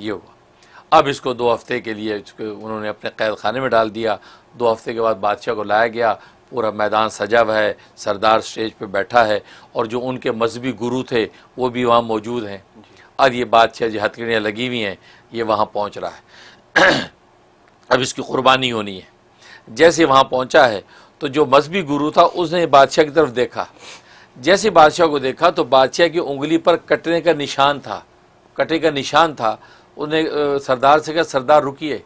یہ ہوا۔ اب اس کو 2 ہفتے کے لیے انہوں نے اپنے قید خانے میں ڈال دیا۔ 2 ہفتے کے بعد بادشاہ کو لایا گیا، پورا میدان سجا ہوا ہے، سردار سٹیج پہ بیٹھا ہے، اور جو ان کے مذہبی گرو تھے وہ بھی وہاں موجود ہیں۔ اب یہ بادشاہ جو ہتھکڑیاں لگی ہوئی ہیں یہ وہاں پہنچ رہا ہے، اب اس کی قربانی ہونی ہے۔ جیسے وہاں پہنچا ہے تو جو مذہبی گرو تھا اس نے بادشاہ کی طرف دیکھا، جیسے بادشاہ کو دیکھا تو بادشاہ کی انگلی پر کٹنے کا نشان تھا، کٹے کا نشان تھا۔ انہیں سردار سے کہا سردار رکیے،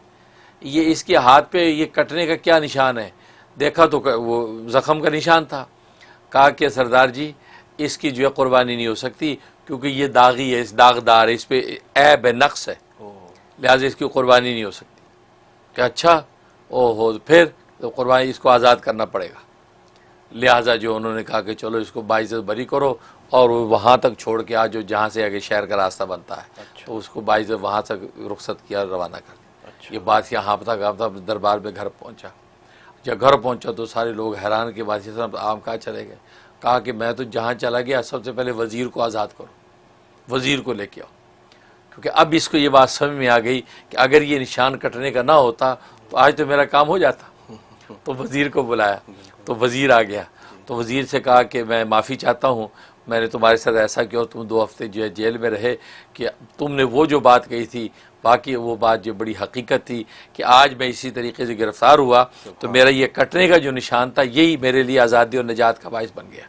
یہ اس کے ہاتھ پہ یہ کٹنے کا کیا نشان ہے؟ دیکھا تو وہ زخم کا نشان تھا۔ کہا کہ سردار جی اس کی جو ہے قربانی نہیں ہو سکتی کیونکہ یہ داغی ہے، اس داغدار ہے، اس پہ عیب ہے، نقص ہے، لہٰذا اس کی قربانی نہیں ہو سکتی۔ کہ اچھا ہو پھر تو قربانی اس کو آزاد کرنا پڑے گا۔ لہٰذا جو انہوں نے کہا کہ چلو اس کو باعزت بری کرو، اور وہ وہاں تک چھوڑ کے آ جو جہاں سے آگے شہر کا راستہ بنتا ہے، تو اس کو باعزت وہاں تک رخصت کیا، روانہ کر دیا۔ یہ بات یہاں ہانپتا کانپتا دربار میں گھر پہنچا۔ جب گھر پہنچا تو سارے لوگ حیران کے بادشاہ صاحب آپ کہاں چلے گئے؟ کہا کہ میں تو جہاں چلا گیا سب سے پہلے وزیر کو آزاد کرو، وزیر کو لے کے آؤ، کیونکہ اب اس کو یہ بات سمجھ میں آ گئی کہ اگر یہ نشان کٹنے کا نہ ہوتا تو آج تو میرا کام ہو جاتا۔ تو وزیر کو بلایا تو وزیر آ گیا، تو وزیر سے کہا کہ میں معافی چاہتا ہوں، میں نے تمہارے ساتھ ایسا کیا، تم 2 ہفتے جو ہے جیل میں رہے، کہ تم نے وہ جو بات کہی تھی باقی وہ بات جو بڑی حقیقت تھی کہ آج میں اسی طریقے سے گرفتار ہوا تو میرا یہ کٹنے کا جو نشان تھا یہی میرے لیے آزادی اور نجات کا باعث بن گیا،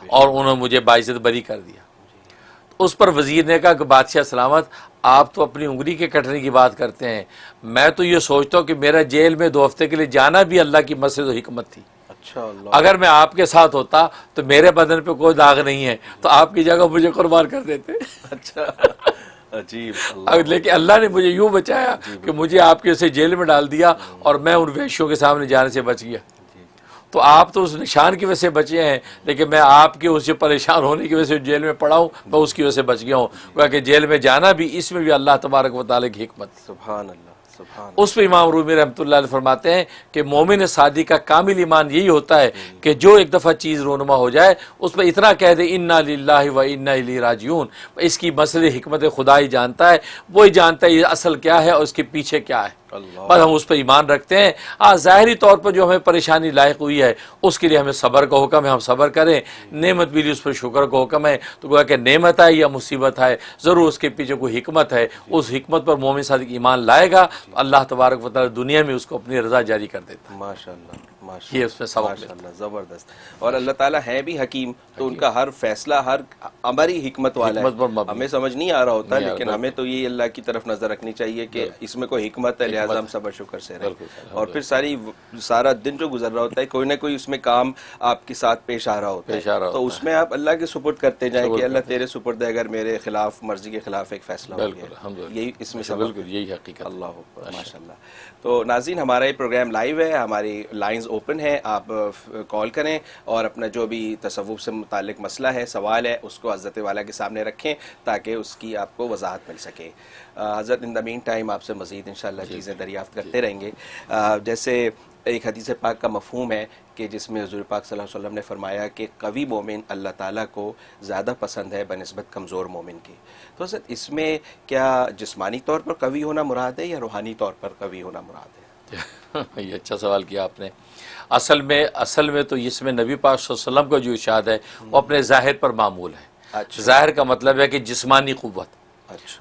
اور انہوں نے مجھے باعزت بری کر دیا۔ اس پر وزیر نے کہا کہ بادشاہ سلامت، آپ تو اپنی انگلی کے کٹنے کی بات کرتے ہیں، میں تو یہ سوچتا ہوں کہ میرا جیل میں 2 ہفتے کے لیے جانا بھی اللہ کی مسجد و حکمت تھی۔ اگر میں آپ کے ساتھ ہوتا تو میرے بدن پہ کوئی داغ نہیں ہے تو آپ کی جگہ مجھے قربان کر دیتے۔ اچھا عجیب، لیکن اللہ نے مجھے یوں بچایا کہ مجھے آپ کے سے جیل میں ڈال دیا اور میں ان وحشیوں کے سامنے جانے سے بچ گیا۔ تو آپ تو اس نشان کی وجہ سے بچے ہیں، لیکن میں آپ کے اس سے پریشان ہونے کی وجہ سے جیل میں پڑا ہوں، میں اس کی وجہ سے بچ گیا ہوں، کیونکہ جیل میں جانا بھی اس میں بھی اللہ تبارک و تعالیٰ کی حکمت۔ سبحان اللہ، سبحان اس پہ امام رومی رحمۃ اللہ علیہ فرماتے ہیں کہ مومن صادق کا کامل ایمان یہی ہوتا ہے کہ جو ایک دفعہ چیز رونما ہو جائے اس پہ اتنا کہہ دے انا للہ و انا الیہ راجعون، اس کی مسئلے حکمت خدا ہی جانتا ہے، وہی جانتا ہے یہ اصل کیا ہے اور اس کے پیچھے کیا ہے، بس ہم اس پہ ایمان رکھتے ہیں۔ ظاہری طور پر جو ہمیں پریشانی لاحق ہوئی ہے اس کے لیے ہمیں صبر کا حکم ہے، ہم صبر کریں، نعمت ملی اس پر شکر کا حکم ہے، تو گویا کہ نعمت ہے یا مصیبت ہے ضرور اس کے پیچھے کوئی حکمت ہے، اس حکمت پر مومن صادق ایمان لائے گا تو اللہ تبارک و تعالی دنیا میں اس کو اپنی رضا جاری کر دیتا ہے۔ ماشاءاللہ، یہ اس میں سبق ماشاء اللہ، زبردست۔ اور اللہ تعالیٰ ہے بھی حکیم، تو ان کا ہر فیصلہ ہر امر ہی حکمت والا حکمت پر ہے، مبنی، ہمیں سمجھ نہیں آ رہا ہوتا، نہیں آ رہا، لیکن ہمیں تو یہ اللہ کی طرف نظر رکھنی چاہیے کہ اس میں کوئی حکمت ہے، لہٰذا ہم صبر شکر سے رہیں، اور پھر سارا دن جو گزر رہا ہوتا ہے کوئی نہ کوئی اس میں کام آپ کے ساتھ پیش آ رہا ہوتا ہے، تو اس میں آپ اللہ کے سپرد کرتے جائیں کہ اللہ تیرے سپرد ہے، اگر میرے خلاف مرضی کے خلاف ایک فیصلہ ہو گیا، یہی اس میں سبق، بالکل یہی حقیقت۔ اللہ اکبر، ماشاء اللہ۔ تو ناظرین ہمارا یہ پروگرام لائیو ہے، ہماری لائنز اوپن ہیں، آپ کال کریں اور اپنا جو بھی تصوف سے متعلق مسئلہ ہے، سوال ہے، اس کو حضرت والا کے سامنے رکھیں تاکہ اس کی آپ کو وضاحت مل سکے۔ حضرت ان دا مین ٹائم آپ سے مزید انشاءاللہ چیزیں دریافت کرتے رہیں گے۔ جیسے ایک حدیث پاک کا مفہوم ہے کہ جس میں حضور پاک صلی اللہ علیہ وسلم نے فرمایا کہ قوی مومن اللہ تعالیٰ کو زیادہ پسند ہے بنسبت کمزور مومن کی، تو حضرت اس میں کیا جسمانی طور پر قوی ہونا مراد ہے یا روحانی طور پر قوی ہونا مراد ہے؟ یہ اچھا سوال کیا آپ نے۔ اصل میں تو اس میں نبی پاک صلی اللہ علیہ وسلم کا جو ارشاد ہے وہ اپنے ظاہر پر معمول ہے۔ ظاہر کا مطلب ہے کہ جسمانی قوت،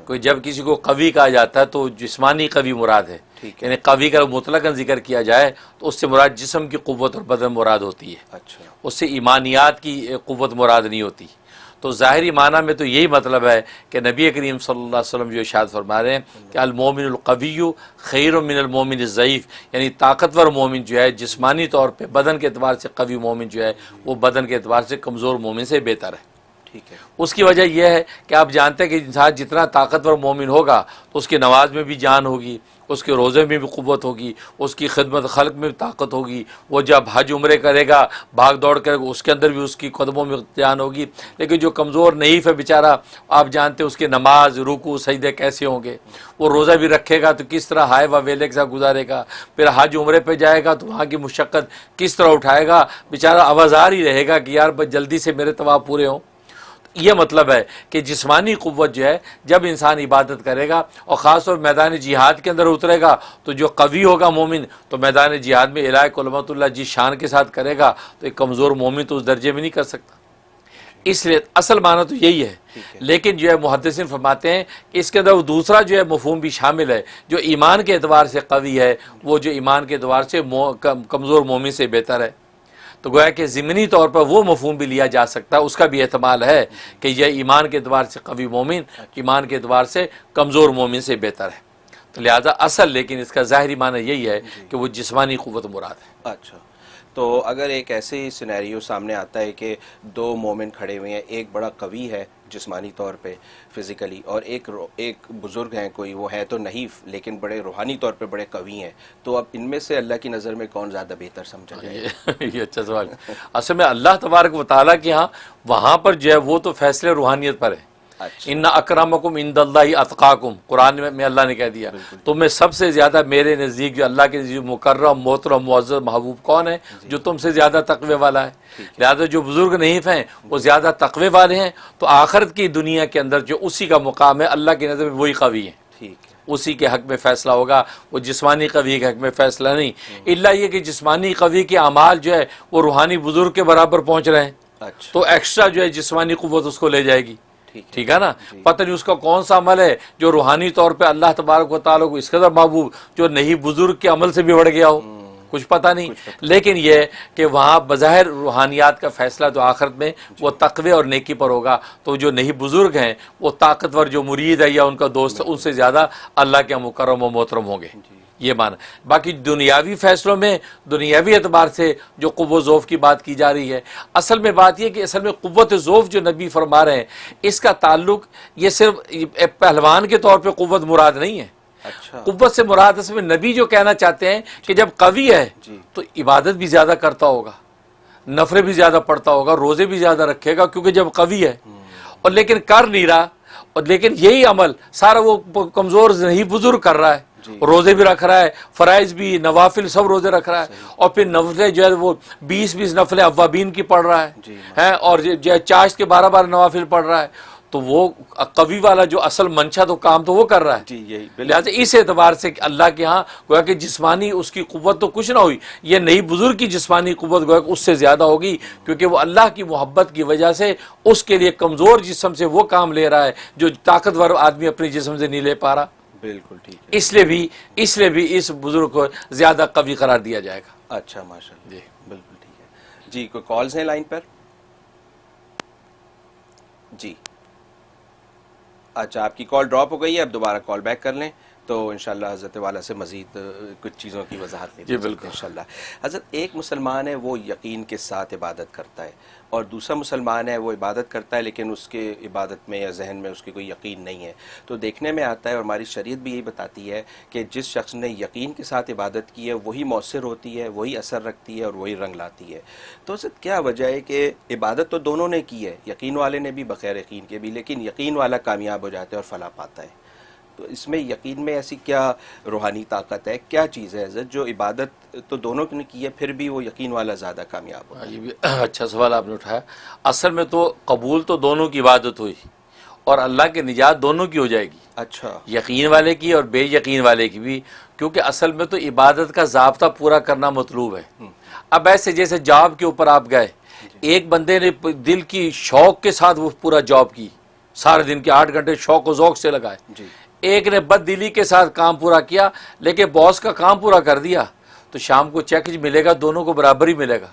کوئی جب کسی کو قوی کہا جاتا ہے تو جسمانی قوی مراد ہے، یعنی قوی کا مطلقاً ذکر کیا جائے تو اس سے مراد جسم کی قوت اور بدن مراد ہوتی ہے، اس سے ایمانیات کی قوت مراد نہیں ہوتی۔ تو ظاہری معنی میں تو یہی مطلب ہے کہ نبی کریم صلی اللہ علیہ وسلم جو ارشاد فرما رہے ہیں کہ المومن القوی خیر من المومن الضعیف، یعنی طاقتور مومن جو ہے جسمانی طور پہ بدن کے اعتبار سے قوی مومن جو ہے وہ بدن کے اعتبار سے کمزور مومن سے بہتر ہے۔ اس کی وجہ یہ ہے کہ آپ جانتے ہیں کہ انسان جتنا طاقتور مومن ہوگا تو اس کی نماز میں بھی جان ہوگی، اس کے روزے میں بھی قوت ہوگی، اس کی خدمت خلق میں بھی طاقت ہوگی، وہ جب حج عمرے کرے گا بھاگ دوڑ کرے گا اس کے اندر بھی اس کی قدموں میں جان ہوگی۔ لیکن جو کمزور نحیف ہے بیچارہ، آپ جانتے ہیں اس کی نماز رکوع سجدے کیسے ہوں گے، وہ روزہ بھی رکھے گا تو کس طرح ہائے و ویلے کے ساتھ گزارے گا، پھر حج عمرے پہ جائے گا تو وہاں کی مشقت کس طرح اٹھائے گا، بیچارہ آوازار ہی رہے گا کہ یار بس جلدی سے میرے طواف پورے ہوں۔ یہ مطلب ہے کہ جسمانی قوت جو ہے جب انسان عبادت کرے گا اور خاص طور میدان جہاد کے اندر اترے گا تو جو قوی ہوگا مومن تو میدان جہاد میں الہ کلمت اللہ جس شان کے ساتھ کرے گا تو ایک کمزور مومن تو اس درجے میں نہیں کر سکتا. اس لیے اصل معنی تو یہی ہے. لیکن جو ہے محدثین فرماتے ہیں کہ اس کے اندر دوسرا جو ہے مفہوم بھی شامل ہے جو ایمان کے اعتبار سے قوی ہے وہ جو ایمان کے اعتبار سے کمزور مومن سے بہتر ہے. تو گویا کہ ضمنی طور پر وہ مفہوم بھی لیا جا سکتا ہے, اس کا بھی احتمال ہے کہ یہ ایمان کے اعتبار سے قوی مومن ایمان کے اعتبار سے کمزور مومن سے بہتر ہے. تو لہذا اصل لیکن اس کا ظاہری معنی یہی ہے کہ وہ جسمانی قوت مراد ہے. اچھا, تو اگر ایک ایسے ہی سینیریو سامنے آتا ہے کہ دو مومن کھڑے ہوئے ہیں, ایک بڑا قوی ہے جسمانی طور پہ فزیکلی اور ایک بزرگ ہیں, کوئی وہ ہے تو نہیں لیکن بڑے روحانی طور پہ بڑے قوی ہیں, تو اب ان میں سے اللہ کی نظر میں کون زیادہ بہتر سمجھا جائے؟ یہ اچھا سوال ہے. اصل میں اللہ تبارک و تعالیٰ کے ہاں وہاں پر جو ہے وہ تو فیصلے روحانیت پر ہے. ان اکرمکم عند اللہ اتقاکم, قرآن میں اللہ نے کہہ دیا تم میں سب سے زیادہ میرے نزدیک جو اللہ کے نزدیک مکرم محترم معزز محبوب کون ہے؟ جو تم سے زیادہ تقوی والا ہے. لہذا جو بزرگ نہیں ہیں وہ زیادہ تقوی والے ہیں, تو آخرت کی دنیا کے اندر جو اسی کا مقام ہے اللہ کی نظر میں وہی قوی ہیں, اسی کے حق میں فیصلہ ہوگا. وہ جسمانی قوی کے حق میں فیصلہ نہیں, الا یہ کہ جسمانی قوی کے اعمال جو ہے وہ روحانی بزرگ کے برابر پہنچ رہے ہیں تو ایکسٹرا جو ہے جسمانی قوت اس کو لے جائے گی. ٹھیک ہے نا, پتہ نہیں اس کا کون سا عمل ہے جو روحانی طور پہ اللہ تبارک و تعالیٰ کو اس قدر محبوب جو نہیں بزرگ کے عمل سے بھی بڑھ گیا ہو, کچھ پتہ نہیں. لیکن یہ کہ وہاں بظاہر روحانیات کا فیصلہ تو آخرت میں وہ تقوی اور نیکی پر ہوگا, تو جو نہیں بزرگ ہیں وہ طاقتور جو مرید ہے یا ان کا دوست ہے ان سے زیادہ اللہ کے مکرم و محترم ہوں گے. یہ معنی. باقی دنیاوی فیصلوں میں دنیاوی اعتبار سے جو قوت ذوف کی بات کی جا رہی ہے, اصل میں بات یہ کہ اصل میں قوت ذوف جو نبی فرما رہے ہیں اس کا تعلق یہ صرف پہلوان کے طور پہ قوت مراد نہیں ہے. قوت سے مراد اس میں نبی جو کہنا چاہتے ہیں کہ جب قوی ہے تو عبادت بھی زیادہ کرتا ہوگا, نفلیں بھی زیادہ پڑھتا ہوگا, روزے بھی زیادہ رکھے گا کیونکہ جب قوی ہے, اور لیکن کر نہیں رہا, اور لیکن یہی عمل سارا وہ کمزور نہیں بزرگ کر رہا ہے, روزے بھی رکھ رہا ہے, فرائض بھی نوافل سب روزے رکھ رہا ہے, اور پھر نفلیں جو ہے وہ 20 نفلیں اوابین کی پڑھ رہا ہے, اور جو ہے چاشت کے 12 نوافل پڑھ رہا ہے, تو وہ قوی والا جو اصل منشا تو کام تو وہ کر رہا ہے. لہٰذا اس اعتبار سے کہ اللہ کے ہاں گویا کہ جسمانی اس کی قوت تو کچھ نہ ہوئی, یہ نئی بزرگ کی جسمانی قوت گویا کہ اس سے زیادہ ہوگی, کیونکہ وہ اللہ کی محبت کی وجہ سے اس کے لیے کمزور جسم سے وہ کام لے رہا ہے جو طاقتور آدمی اپنے جسم سے نہیں لے پا رہا. بالکل ٹھیک ہے. اس لیے بھی اس بزرگ کو زیادہ قوی قرار دیا جائے گا. اچھا ماشاء اللہ, جی بالکل ٹھیک ہے. جی کوئی کالز ہیں لائن پر؟ جی اچھا, آپ کی کال ڈراپ ہو گئی ہے, اب دوبارہ کال بیک کر لیں تو انشاءاللہ حضرت والا سے مزید کچھ چیزوں کی وضاحت لیں. جی بالکل انشاءاللہ. حضرت ایک مسلمان ہے وہ یقین کے ساتھ عبادت کرتا ہے, اور دوسرا مسلمان ہے وہ عبادت کرتا ہے لیکن اس کے عبادت میں یا ذہن میں اس کی کوئی یقین نہیں ہے. تو دیکھنے میں آتا ہے اور ہماری شریعت بھی یہی بتاتی ہے کہ جس شخص نے یقین کے ساتھ عبادت کی ہے وہی مؤثر ہوتی ہے, وہی اثر رکھتی ہے اور وہی رنگ لاتی ہے. تو حضرت کیا وجہ ہے کہ عبادت تو دونوں نے کی ہے, یقین والے نے بھی بغیر یقین کے بھی, لیکن یقین والا کامیاب ہو جاتا ہے اور فلاح پاتا ہے. تو اس میں یقین میں ایسی کیا روحانی طاقت ہے, کیا چیز ہے حضرت جو عبادت تو دونوں نے کی ہے پھر بھی وہ یقین والا زیادہ کامیاب ہو؟ یہ بھی اچھا سوال آپ نے اٹھایا. اصل میں تو قبول تو دونوں کی عبادت ہوئی اور اللہ کی نجات دونوں کی ہو جائے گی. اچھا, یقین والے کی اور بے یقین والے کی بھی, کیونکہ اصل میں تو عبادت کا ضابطہ پورا کرنا مطلوب ہے. اب ایسے جیسے جاب کے اوپر آپ گئے, ایک بندے نے دل کی شوق کے ساتھ وہ پورا جاب کی, سارے دن کے 8 گھنٹے شوق و ذوق سے لگائے. ایک نے بد دلی کے ساتھ کام پورا کیا لیکن باس کا کام پورا کر دیا, تو شام کو چیک ملے گا, دونوں کو برابر ہی ملے گا.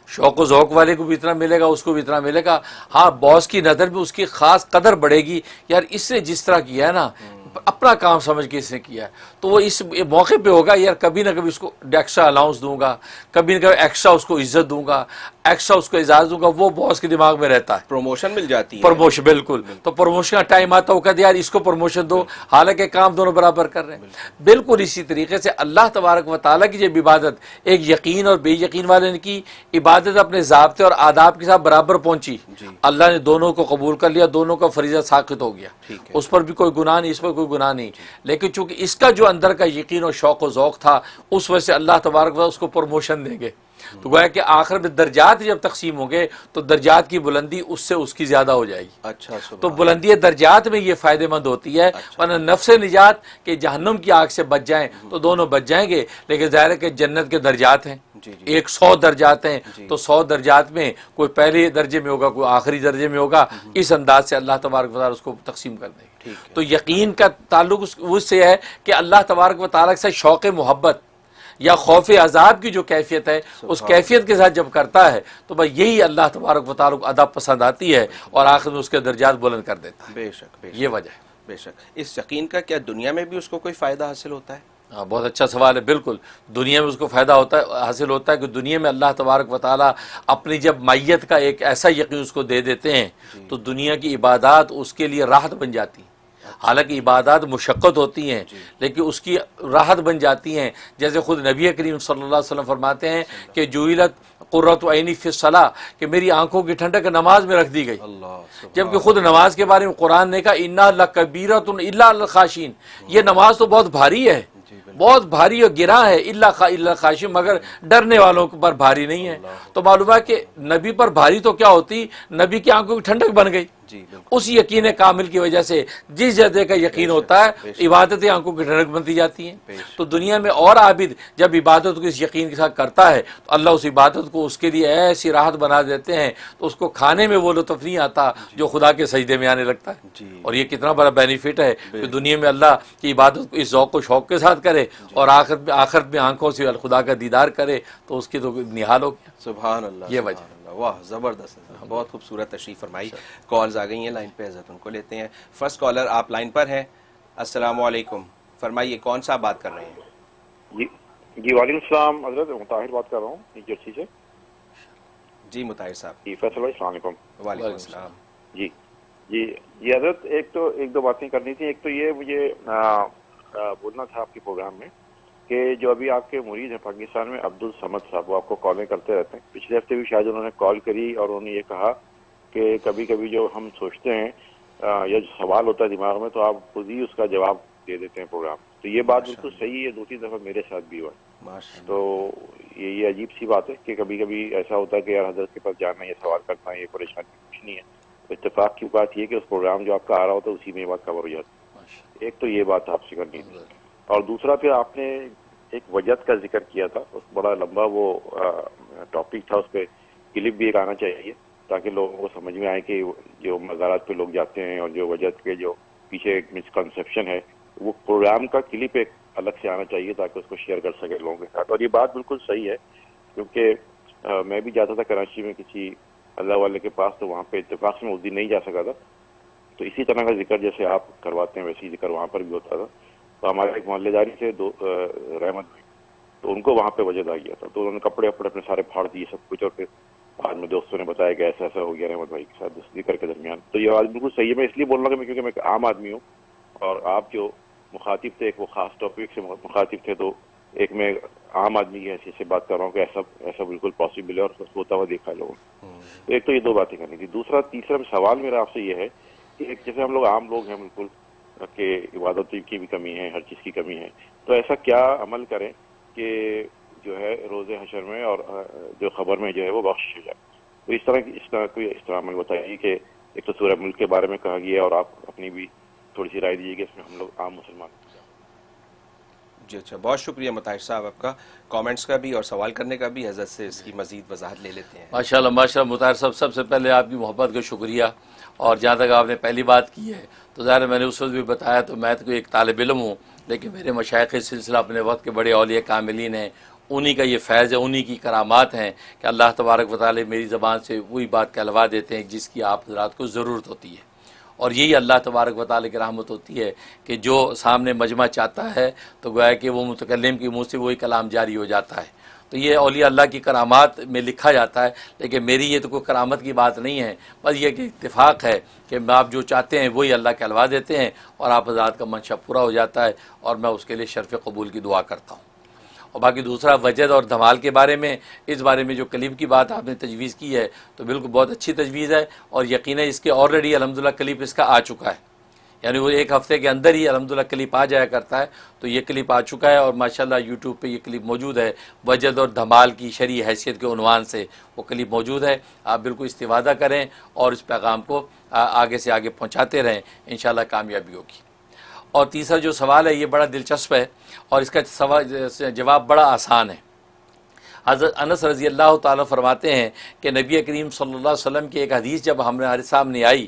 شوق و ذوق والے کو بھی اتنا ملے گا, اس کو بھی اتنا ملے گا. ہاں باس کی نظر میں اس کی خاص قدر بڑھے گی, یار اس نے جس طرح کیا ہے نا اپنا کام سمجھ کے اس نے کیا ہے, تو وہ اس موقع پہ ہوگا یار کبھی نہ کبھی اس کو ایکسٹرا الاؤنس دوں گا, کبھی نہ کبھی ایکسٹرا اس کو عزت دوں گا, ایکسٹرا اس کو اعزاز دوں گا. وہ باس کے دماغ میں رہتا ہے, پروموشن مل جاتی ہے. پروموشن بالکل, تو پروموشن کا ٹائم آتا وہ کہتے یار اس کو پروموشن دو, حالانکہ کام دونوں برابر کر رہے ہیں. بالکل اسی طریقے سے اللہ تبارک و تعالیٰ کی جب عبادت ایک یقین اور بے یقین والے نے کی, عبادت اپنے ضابطے اور آداب کے ساتھ برابر پہنچی, اللہ نے دونوں کو قبول کر لیا, دونوں کا فریضہ ساقط ہو گیا, اس پر بھی کوئی گناہ نہیں, اس پر کوئی گناہ نہیں. لیکن چونکہ اس کا جو اندر کا یقین اور شوق و ذوق تھا اس وجہ سے اللہ تبارک و تعالیٰ اس کو پروموشن دیں گے. تو گویا کہ آخر میں درجات جب تقسیم ہوں گے تو درجات کی بلندی اس سے اس کی زیادہ ہو جائے گی. اچھا تو بلندی درجات میں یہ فائدہ مند ہوتی ہے. ورنہ نفس نجات کہ جہنم کی آگ سے بچ جائیں تو دونوں بچ جائیں گے، لیکن ظاہر ہے کہ جنت کے درجات ہیں، 100 درجات ہیں، تو 100 درجات میں کوئی پہلے درجے میں ہوگا، کوئی آخری درجے میں ہوگا. اس انداز سے اللہ تبارک و تعالیٰ اس کو تقسیم کر دیں گے. تو یقین کا تعلق اس سے ہے کہ اللہ تبارک و تعالیٰ سے شوق محبت یا خوف عذاب کی جو کیفیت ہے اس کیفیت کے ساتھ جب کرتا ہے تو بھائی یہی اللہ تبارک و تعالیٰ کو ادب پسند آتی ہے اور آخر میں اس کے درجات بلند کر دیتا ہے. بے شک یہ وجہ ہے. بے شک. اس یقین کا کیا دنیا میں بھی اس کو کوئی فائدہ حاصل ہوتا ہے؟ ہاں، بہت اچھا سوال ہے. بالکل دنیا میں اس کو فائدہ ہوتا ہے، حاصل ہوتا ہے کہ دنیا میں اللہ تبارک و تعالیٰ اپنی جب معیت کا ایک ایسا یقین اس کو دے دیتے ہیں تو دنیا کی عبادات اس کے لیے راحت بن جاتی ہیں. حالانکہ عبادات مشقت ہوتی ہیں لیکن اس کی راحت بن جاتی ہیں. جیسے خود نبی کریم صلی اللہ علیہ وسلم فرماتے ہیں کہ جوئلت قرۃ عینی فی الصلاۃ، کہ میری آنکھوں کی ٹھنڈک نماز میں رکھ دی گئی. جبکہ خود نماز کے بارے میں قرآن نے کہا انا لکبیرۃ الا علی الخاشعین، یہ نماز تو بہت بھاری ہے، بہت بھاری اور گراں ہے، الا الخاشعین، مگر ڈرنے والوں پر بھاری نہیں ہے. تو معلوم ہے کہ نبی پر بھاری تو کیا ہوتی، نبی کی آنکھوں کی ٹھنڈک بن گئی. اس یقین کامل کی وجہ سے جس جگہ کا یقین ہوتا ہے عبادتیں آنکھوں کی ٹھنڈک بنتی جاتی ہیں. تو دنیا میں اور عابد جب عبادت کو اس یقین کے ساتھ کرتا ہے تو اللہ اس عبادت کو اس کے لیے ایسی راحت بنا دیتے ہیں تو اس کو کھانے میں وہ لطف نہیں آتا جو خدا کے سجدے میں آنے لگتا ہے. اور یہ کتنا بڑا بینیفٹ ہے کہ دنیا میں اللہ کی عبادت کو اس ذوق و شوق کے ساتھ کرے اور آخرت میں آنکھوں سے خدا کا دیدار کرے تو اس کی تو نہال ہو گیا. سبحان اللہ. یہ وجہ. واہ زبردست، بہت خوبصورت تشریف فرمائی. کالز آ گئی ہیں لائن پہ، حضرت ان کو لیتے ہیں. فرسٹ کالر آپ لائن پر ہیں. السلام علیکم، فرمائیے کون سا بات کر رہے ہیں؟ جی وعلیکم السلام حضرت، مطاہر بات کر رہا ہوں نیو جرسی سے. جی مطاہر صاحب. جی فیصل بھائی السلام علیکم. وعلیکم السلام. جی حضرت ایک دو باتیں کرنی تھی. ایک تو یہ مجھے بولنا تھا آپ کے پروگرام میں کہ جو ابھی آپ کے مرید ہیں پاکستان میں عبد الصمد صاحب، وہ آپ کو کالیں کرتے رہتے ہیں. پچھلے ہفتے بھی شاید انہوں نے کال کری اور انہوں نے یہ کہا کہ کبھی کبھی جو ہم سوچتے ہیں یا جو سوال ہوتا ہے دماغ میں تو آپ خود ہی اس کا جواب دے دیتے ہیں پروگرام. تو یہ بات بالکل صحیح ہے، 2-3 دفعہ میرے ساتھ بھی ہوا ہے. تو یہ عجیب سی بات ہے کہ کبھی کبھی ایسا ہوتا ہے کہ یار حضرت کے پاس جانا، یہ سوال کرنا، یہ پریشانی کچھ نہیں ہے. تو اتفاق کی بات یہ کہ اس پروگرام جو آپ کا آ رہا ہوتا ہے اسی میں یہ بات کور ہو جاتی ہے. ایک تو یہ بات آپ سے کرنی تھی. اور دوسرا پھر آپ نے ایک وجد کا ذکر کیا تھا، بڑا لمبا وہ ٹاپک تھا، اس پہ کلپ بھی ایک آنا چاہیے تاکہ لوگوں کو سمجھ میں آئے کہ جو مزارات پہ لوگ جاتے ہیں اور جو وجد کے جو پیچھے ایک مسکنسیپشن ہے وہ پروگرام کا کلپ ایک الگ سے آنا چاہیے تاکہ اس کو شیئر کر سکے لوگوں کے ساتھ. اور یہ بات بالکل صحیح ہے کیونکہ میں بھی جاتا تھا کراچی میں کسی اللہ والے کے پاس، تو وہاں پہ اتفاق سے میں اس دن نہیں جا سکا تھا. تو اسی طرح کا ذکر جیسے آپ کرواتے ہیں ویسے ہی ذکر وہاں پر بھی ہوتا تھا. تو ہمارے ایک محلے داری تھے رحمت بھائی، تو ان کو وہاں پہ وجد آ گیا تھا. تو انہوں نے کپڑے اپنے سارے پھاڑ دیے سب کچھ. اور پھر بعد میں دوستوں نے بتایا کہ ایسا ایسا ہو گیا رحمت بھائی کے ساتھ ذکر کے درمیان. تو یہ بات بالکل صحیح ہے. میں اس لیے بول رہا ہوں کیونکہ میں ایک عام آدمی ہوں اور آپ جو مخاطب تھے ایک وہ خاص ٹاپک سے مخاطب تھے، تو ایک میں عام آدمی کی حیثیت سے بات کر رہا ہوں کہ ایسا بالکل پاسبل ہے اور ہوتا ہوا دیکھا ہے لوگوں نے. تو ایک تو یہ دو باتیں کرنی تھی. تیسرا سوال میرا آپ سے یہ ہے کہ جیسے ہم لوگ عام لوگ ہیں بالکل کہ عبادت کی بھی کمی ہے، ہر چیز کی کمی ہے، تو ایسا کیا عمل کریں کہ جو ہے روز حشر میں اور جو خبر میں جو ہے وہ بخش ہو جائے. تو اس کا کوئی اس طرح عمل بتائیے کہ ایک تو سورہ ملک کے بارے میں کہا گیا اور آپ اپنی بھی تھوڑی سی رائے دیجیے کہ اس میں ہم لوگ عام مسلمان. جی اچھا، بہت شکریہ مطاہر صاحب آپ کا، کامنٹس کا بھی اور سوال کرنے کا بھی. حضرت سے اس کی مزید وضاحت لے لیتے ہیں. ماشاء اللہ مطاہر صاحب، سب سے پہلے آپ کی محبت کا شکریہ. اور جہاں تک آپ نے پہلی بات کی ہے تو ظاہر میں نے اس وقت بھی بتایا، تو میں تو ایک طالب علم ہوں لیکن میرے مشائخ سلسلہ اپنے وقت کے بڑے اولیاء کاملین ہیں، انہی کا یہ فیض ہے، انہی کی کرامات ہیں کہ اللہ تبارک و تعالی میری زبان سے وہی بات کہلوا دیتے ہیں جس کی آپ حضرات کو ضرورت ہوتی ہے. اور یہی اللہ تبارک و تعالی کی رحمت ہوتی ہے کہ جو سامنے مجمع چاہتا ہے تو گویا کہ وہ متکلم کی منہ سے وہی کلام جاری ہو جاتا ہے. تو یہ اولیاء اللہ کی کرامات میں لکھا جاتا ہے، لیکن میری یہ تو کوئی کرامت کی بات نہیں ہے، بس یہ کہ اتفاق ہے کہ آپ جو چاہتے ہیں وہی اللہ کہلوا دیتے ہیں اور آپ حضرات کا منشا پورا ہو جاتا ہے، اور میں اس کے لیے شرف قبول کی دعا کرتا ہوں. اور باقی دوسرا وجد اور دھمال کے بارے میں، اس بارے میں جو کلپ کی بات آپ نے تجویز کی ہے تو بالکل بہت اچھی تجویز ہے، اور یقیناً اس کے آلریڈی الحمدللہ کلپ اس کا آ چکا ہے. یعنی وہ ایک ہفتے کے اندر ہی الحمدللہ کلپ آ جایا کرتا ہے. تو یہ کلپ آ چکا ہے اور ماشاءاللہ یوٹیوب پہ یہ کلپ موجود ہے. وجد اور دھمال کی شرعی حیثیت کے عنوان سے وہ کلپ موجود ہے. آپ بالکل استفادہ کریں اور اس پیغام کو آگے سے آگے پہنچاتے رہیں، انشاءاللہ کامیابی ہوگی. اور تیسرا جو سوال ہے یہ بڑا دلچسپ ہے اور اس کا جواب بڑا آسان ہے. حضرت انس رضی اللہ تعالیٰ فرماتے ہیں کہ نبی کریم صلی اللہ علیہ وسلم کی ایک حدیث جب ہمارے سامنے آئی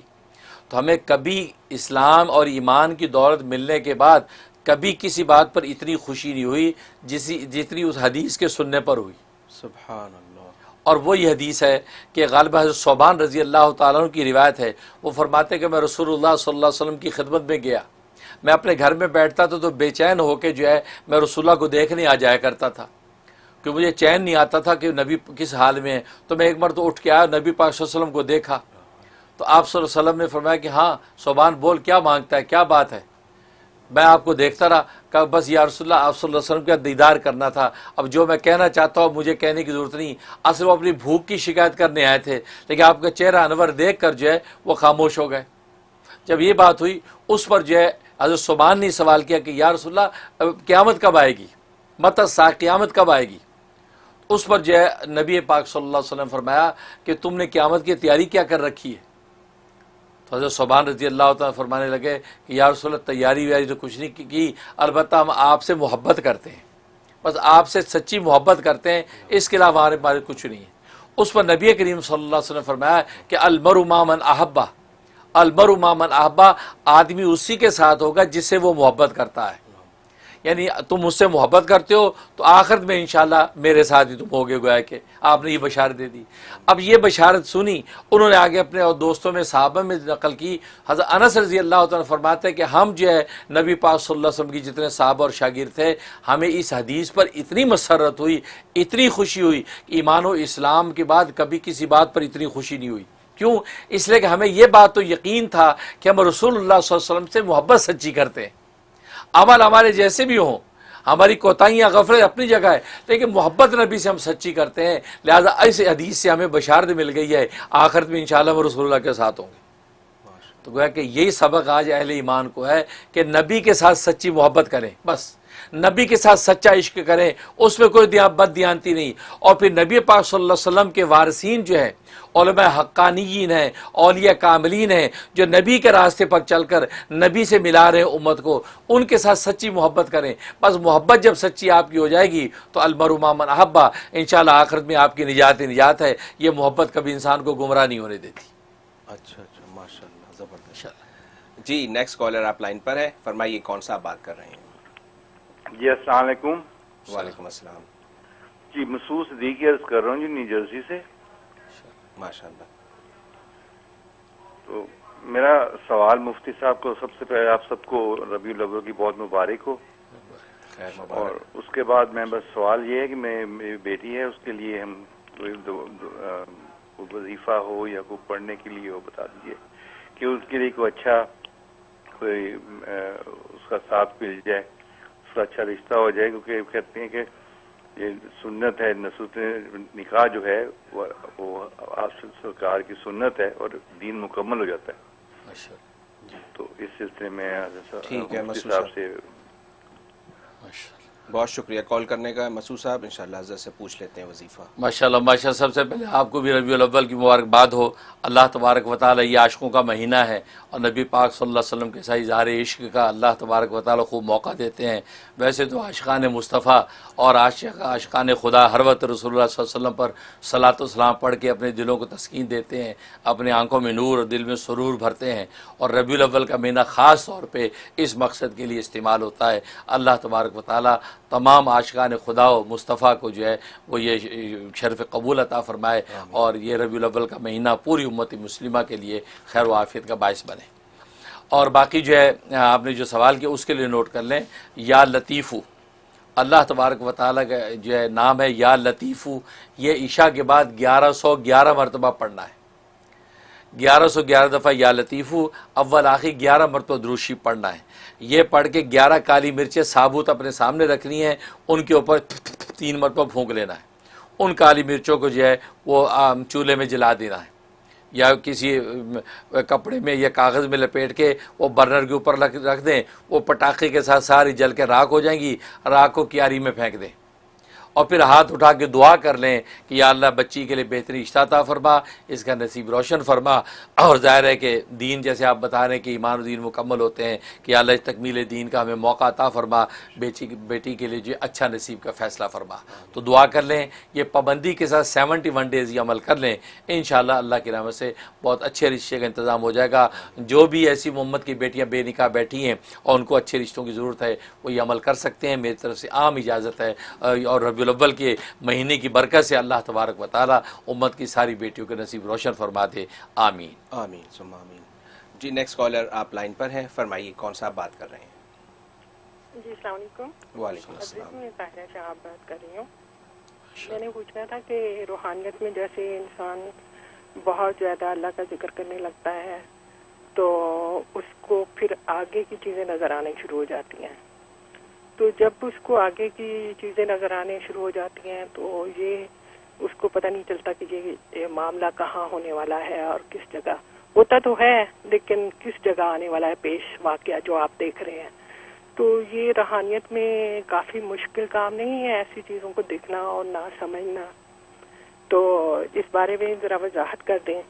تو ہمیں کبھی اسلام اور ایمان کی دولت ملنے کے بعد کبھی کسی بات پر اتنی خوشی نہیں ہوئی جتنی اس حدیث کے سننے پر ہوئی. سبحان اللہ. اور وہ یہ حدیث ہے کہ غالب حضرت صوبان رضی اللہ تعالیٰ عنہ کی روایت ہے. وہ فرماتے ہیں کہ میں رسول اللہ صلی اللہ علیہ وسلم کی خدمت میں گیا. میں اپنے گھر میں بیٹھتا تھا تو بے چین ہو کے جو ہے میں رسول اللہ کو دیکھنے آ جایا کرتا تھا کہ مجھے چین نہیں آتا تھا کہ نبی کس حال میں ہے. تو میں ایک مرتبہ اٹھ کے آیا، نبی پاک صلی اللہ علیہ وسلم کو دیکھا تو آپ صلی اللہ علیہ وسلم نے فرمایا کہ ہاں صوبان بول، کیا مانگتا ہے، کیا بات ہے. میں آپ کو دیکھتا رہا کہ بس یا رسول اللہ آپ صلی اللہ علیہ وسلم کا دیدار کرنا تھا. اب جو میں کہنا چاہتا ہوں مجھے کہنے کی ضرورت نہیں. اصل وہ اپنی بھوک کی شکایت کرنے آئے تھے، لیکن آپ کا چہرہ انور دیکھ کر جو ہے وہ خاموش ہو گئے. جب یہ بات ہوئی اس پر جو ہے حضرت صوبان نے سوال کیا کہ یا رسول اللہ قیامت کب آئے گی، متی الساعہ، قیامت کب آئے گی. اس پر جو ہے نبی پاک صلی اللہ علیہ وسلم فرمایا کہ تم نے قیامت کی تیاری کیا کر رکھی ہے. تو حضرت صوبان رضی اللہ تعالیٰ فرمانے لگے کہ یا رسول اللہ تیاری ویاری تو کچھ نہیں کی، البتہ ہم آپ سے محبت کرتے ہیں، بس آپ سے سچی محبت کرتے ہیں، اس کے علاوہ ہمارے پاس کچھ نہیں ہے. اس پر نبی کریم صلی اللہ علیہ وسلم فرمایا کہ المرء مع من احبہ، المرء مع من احبہ، آدمی اسی کے ساتھ ہوگا جس سے وہ محبت کرتا ہے. یعنی تم مجھ سے محبت کرتے ہو تو آخرت میں انشاءاللہ میرے ساتھ ہی تم ہوگے. گویا کہ آپ نے یہ بشارت دے دی. اب یہ بشارت سنی انہوں نے آگے اپنے اور دوستوں میں صحابہ میں نقل کی. حضرت انس رضی اللہ تعالیٰ فرماتے ہیں کہ ہم جو ہے نبی پاک صلی اللہ علیہ وسلم کی جتنے صحابہ اور شاگرد تھے ہمیں اس حدیث پر اتنی مسرت ہوئی، اتنی خوشی ہوئی کہ ایمان و اسلام کے بعد کبھی کسی بات پر اتنی خوشی نہیں ہوئی. کیوں؟ اس لیے کہ ہمیں یہ بات تو یقین تھا کہ ہم رسول اللہ صلی اللہ علیہ وسلم سے محبت سچی کرتے ہیں. عمل ہمارے جیسے بھی ہوں، ہماری کوتاہیاں غفلت اپنی جگہ ہے، لیکن محبت نبی سے ہم سچی کرتے ہیں. لہذا ایسے حدیث سے ہمیں بشارت مل گئی ہے آخرت میں انشاءاللہ ہم رسول اللہ کے ساتھ ہوں گے. تو گویا کہ یہی سبق آج اہل ایمان کو ہے کہ نبی کے ساتھ سچی محبت کریں، بس نبی کے ساتھ سچا عشق کریں، اس میں کوئی بد دیانتی نہیں. اور پھر نبی پاک صلی اللہ علیہ وسلم کے وارثین جو ہیں، علماء حقانیین ہیں، اولیاء کاملین ہیں، جو نبی کے راستے پر چل کر نبی سے ملا رہے ہیں امت کو، ان کے ساتھ سچی محبت کریں. بس محبت جب سچی آپ کی ہو جائے گی تو المرء مع من احبہ، انشاءاللہ آخرت میں آپ کی نجات ہے. یہ محبت کبھی انسان کو گمراہ نہیں ہونے دیتی. اچھا ماشاء اللہ، زبردست. جی نیکسٹ کالر آپ لائن پر ہے، فرمائیے کون سا آپ بات کر رہے ہیں. جی السلام علیکم. وعلیکم السلام. جی مسعود صدیقی عرض کر رہا ہوں جی، نیو جرسی سے. ماشاء اللہ. تو میرا سوال مفتی صاحب کو، سب سے پہلے آپ سب کو ربیع الاول کی بہت مبارک ہو. خیر اور مبارک. اس کے بعد میں بس سوال یہ ہے کہ میری بیٹی ہے، اس کے لیے ہم کوئی وظیفہ ہو یا کوئی پڑھنے کے لیے ہو بتا دیجیے کہ اس کے لیے کوئی اچھا کوئی اس کا ساتھ مل جائے، اس کا اچھا رشتہ ہو جائے. کیونکہ کہتے ہیں کہ یہ سنت ہے، نسوت نکاح جو ہے وہ آپ سرکار کی سنت ہے اور دین مکمل ہو جاتا ہے. تو اس سلسلے میں ٹھیک ہے مفتی مسعود صاحب صاحب، سے بہت شکریہ کال کرنے کا. مسعود صاحب انشاءاللہ حضرت سے پوچھ لیتے ہیں وظیفہ. ماشاءاللہ ماشاءاللہ. سب سے پہلے آپ کو بھی ربیع الاول کی مبارکباد ہو. اللہ تبارک و تعالی یہ عاشقوں کا مہینہ ہے اور نبی پاک صلی اللہ علیہ وسلم کے ساتھ اظہار عشق کا اللہ تبارک و تعالی خوب موقع دیتے ہیں. ویسے تو عاشقان مصطفیٰ اور عاشقان خدا ہر وقت رسول اللہ صلی اللہ علیہ وسلم پر صلاۃ و سلام پڑھ کے اپنے دلوں کو تسکین دیتے ہیں، اپنے آنکھوں میں نور اور دل میں سرور بھرتے ہیں. اور ربیع الاول کا مہینہ خاص طور پہ اس مقصد کے لیے استعمال ہوتا ہے. اللہ تبارک و تعالی تمام عاشقان خدا و مصطفیٰ کو جو ہے وہ یہ شرف قبول عطا فرمائے اور یہ ربیع الاول کا مہینہ پوری امت مسلمہ کے لیے خیر و عافیت کا باعث بنے. اور باقی جو ہے آپ نے جو سوال کیا اس کے لیے نوٹ کر لیں، یا لطیفو، اللہ تبارک و تعالیٰ کا جو ہے نام ہے یا لطیفو. یہ عشاء کے بعد 1111 مرتبہ پڑھنا ہے. 1111 دفعہ یا لطیفو، اول آخر 11 مرتبہ درود شریف پڑھنا ہے. یہ پڑھ کے 11 کالی مرچیں ثابت اپنے سامنے رکھنی ہیں، ان کے اوپر 3 مرتبہ پھونک لینا ہے. ان کالی مرچوں کو جو ہے وہ چولہے میں جلا دینا ہے. یا کسی کپڑے میں یا کاغذ میں لپیٹ کے وہ برنر کے اوپر رکھ دیں، وہ پٹاخے کے ساتھ ساری جل کے راکھ ہو جائیں گی، راکھ کو کیاری میں پھینک دیں، اور پھر ہاتھ اٹھا کے دعا کر لیں کہ یا اللہ بچی کے لیے بہترین رشتہ عطا فرما، اس کا نصیب روشن فرما۔ اور ظاہر ہے کہ دین جیسے آپ بتا رہے ہیں کہ ایمان و دین مکمل ہوتے ہیں کہ یا اللہ تکمیل دین کا ہمیں موقع عطا فرما، بیٹی کے لیے جو اچھا نصیب کا فیصلہ فرما، تو دعا کر لیں۔ یہ پابندی کے ساتھ 71 ڈیز یہ عمل کر لیں، انشاءاللہ اللہ کی رحمت سے بہت اچھے رشتے کا انتظام ہو جائے گا۔ جو بھی ایسی محمد کی بیٹیاں بے نکاح بیٹھی ہیں اور ان کو اچھے رشتوں کی ضرورت ہے، وہ یہ عمل کر سکتے ہیں، میری طرف سے عام اجازت ہے۔ اور ربیع الاول کے مہینے کی برکت سے اللہ تبارک و تعالی امت کی ساری بیٹیوں کے نصیب روشن فرما دے، آمین آمین ثم آمین۔ جی نیکسٹ کالر آپ لائن پر ہیں، فرمائیے کون صاحب بات کر رہے ہیں؟ جی السلام علیکم۔ وعلیکم السلام۔ میں طاہرہ شہاب بات کر رہی ہوں۔ میں نے پوچھنا تھا کہ روحانیت میں جیسے انسان بہت زیادہ اللہ کا ذکر کرنے لگتا ہے تو اس کو پھر آگے کی چیزیں نظر آنے شروع ہو جاتی ہیں، تو جب اس کو آگے کی چیزیں نظر آنے شروع ہو جاتی ہیں تو یہ اس کو پتہ نہیں چلتا کہ یہ معاملہ کہاں ہونے والا ہے اور کس جگہ ہوتا تو ہے، لیکن کس جگہ آنے والا ہے پیش واقعہ جو آپ دیکھ رہے ہیں۔ تو یہ روحانیت میں کافی مشکل کام نہیں ہے ایسی چیزوں کو دیکھنا اور نہ سمجھنا؟ تو اس بارے میں ذرا وضاحت کر دیں۔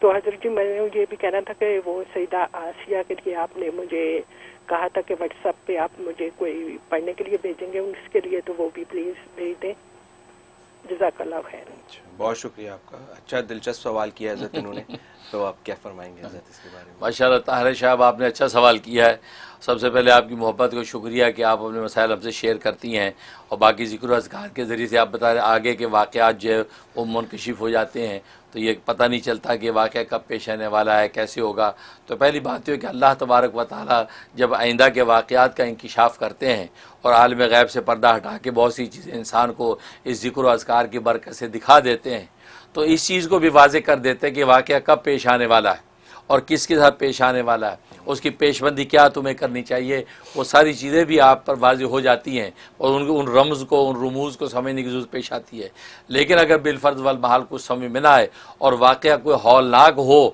تو حضرت جی میں نے یہ بھی کہنا تھا کہ وہ سیدہ آسیہ کے لیے آپ نے مجھے کہا تھا کہ واٹس ایپ پہ آپ مجھے کوئی پڑھنے کے لیے بھیجیں گے، اس کے لیے تو وہ بھی پلیز بھیج دیں۔ جزاک اللہ خیر۔ بہت شکریہ آپ کا، اچھا دلچسپ سوال کیا حضرت انہوں نے، تو آپ کیا فرمائیں گے حضرت اس کے بارے میں؟ ماشاء اللہ طاہر صاحب آپ نے اچھا سوال کیا ہے۔ سب سے پہلے آپ کی محبت کو شکریہ کہ آپ اپنے مسائل ہم سے شیئر کرتی ہیں، اور باقی ذکر و اذکار کے ذریعے سے آپ بتا رہے ہیں آگے کے واقعات جو ہے وہ منکشف ہو جاتے ہیں، تو یہ پتہ نہیں چلتا کہ واقعہ کب پیش آنے والا ہے، کیسے ہوگا۔ تو پہلی بات یہ ہے کہ اللہ تبارک و تعالیٰ جب آئندہ کے واقعات کا انکشاف کرتے ہیں اور عالم غیب سے پردہ ہٹا کے بہت سی چیزیں انسان کو اس ذکر و اذکار کی برکت سے دکھا دیتے ہیں، تو اس چیز کو بھی واضح کر دیتے ہیں کہ واقعہ کب پیش آنے والا ہے اور کس کے ساتھ پیش آنے والا ہے، اس کی پیش بندی کیا تمہیں کرنی چاہیے، وہ ساری چیزیں بھی آپ پر واضح ہو جاتی ہیں، اور ان رمز کو، ان رموز کو سمجھنے کی ضرورت پیش آتی ہے۔ لیکن اگر بالفرض والمحال کچھ سمجھ میں نہ آئے اور واقعہ کوئی ہولناک ہو،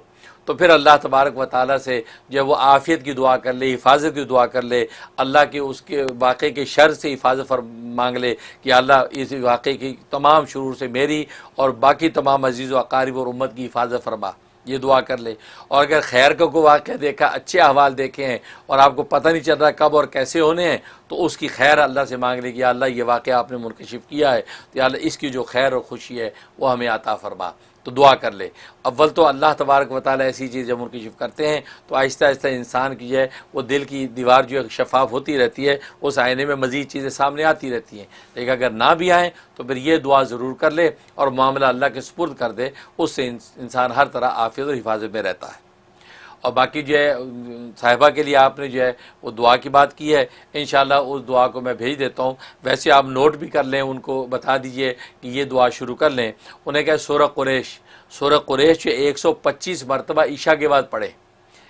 تو پھر اللہ تبارک و تعالیٰ سے جب وہ عافیت کی دعا کر لے، حفاظت کی دعا کر لے، اللہ کے اس کے واقعے کے شر سے حفاظت مانگ لے کہ اللہ اس واقعے کی تمام شرور سے میری اور باقی تمام عزیز و اقارب اور امت کی حفاظت فرما، یہ دعا کر لے۔ اور اگر خیر کا کوئی واقعہ دیکھا، اچھے احوال دیکھے ہیں اور آپ کو پتہ نہیں چل رہا کب اور کیسے ہونے ہیں، تو اس کی خیر اللہ سے مانگ لے کہ یا اللہ یہ واقعہ آپ نے منکشف کیا ہے، تو یا اللہ اس کی جو خیر اور خوشی ہے وہ ہمیں عطا فرما، تو دعا کر لے۔ اول تو اللہ تبارک و تعالیٰ ایسی چیز جب منکشف کرتے ہیں تو آہستہ آہستہ انسان کی جو ہے وہ دل کی دیوار جو ہے شفاف ہوتی رہتی ہے، اس آئینے میں مزید چیزیں سامنے آتی رہتی ہیں۔ لیکن اگر نہ بھی آئیں تو پھر یہ دعا ضرور کر لے اور معاملہ اللہ کے سپرد کر دے، اس سے انسان ہر طرح عافیت اور حفاظت میں رہتا ہے۔ اور باقی جو ہے صاحبہ کے لیے آپ نے جو ہے وہ دعا کی بات کی ہے، انشاءاللہ اس دعا کو میں بھیج دیتا ہوں۔ ویسے آپ نوٹ بھی کر لیں، ان کو بتا دیجئے کہ یہ دعا شروع کر لیں۔ انہیں کہا سورہ قریش جو 125 مرتبہ عشاء کے بعد پڑھے،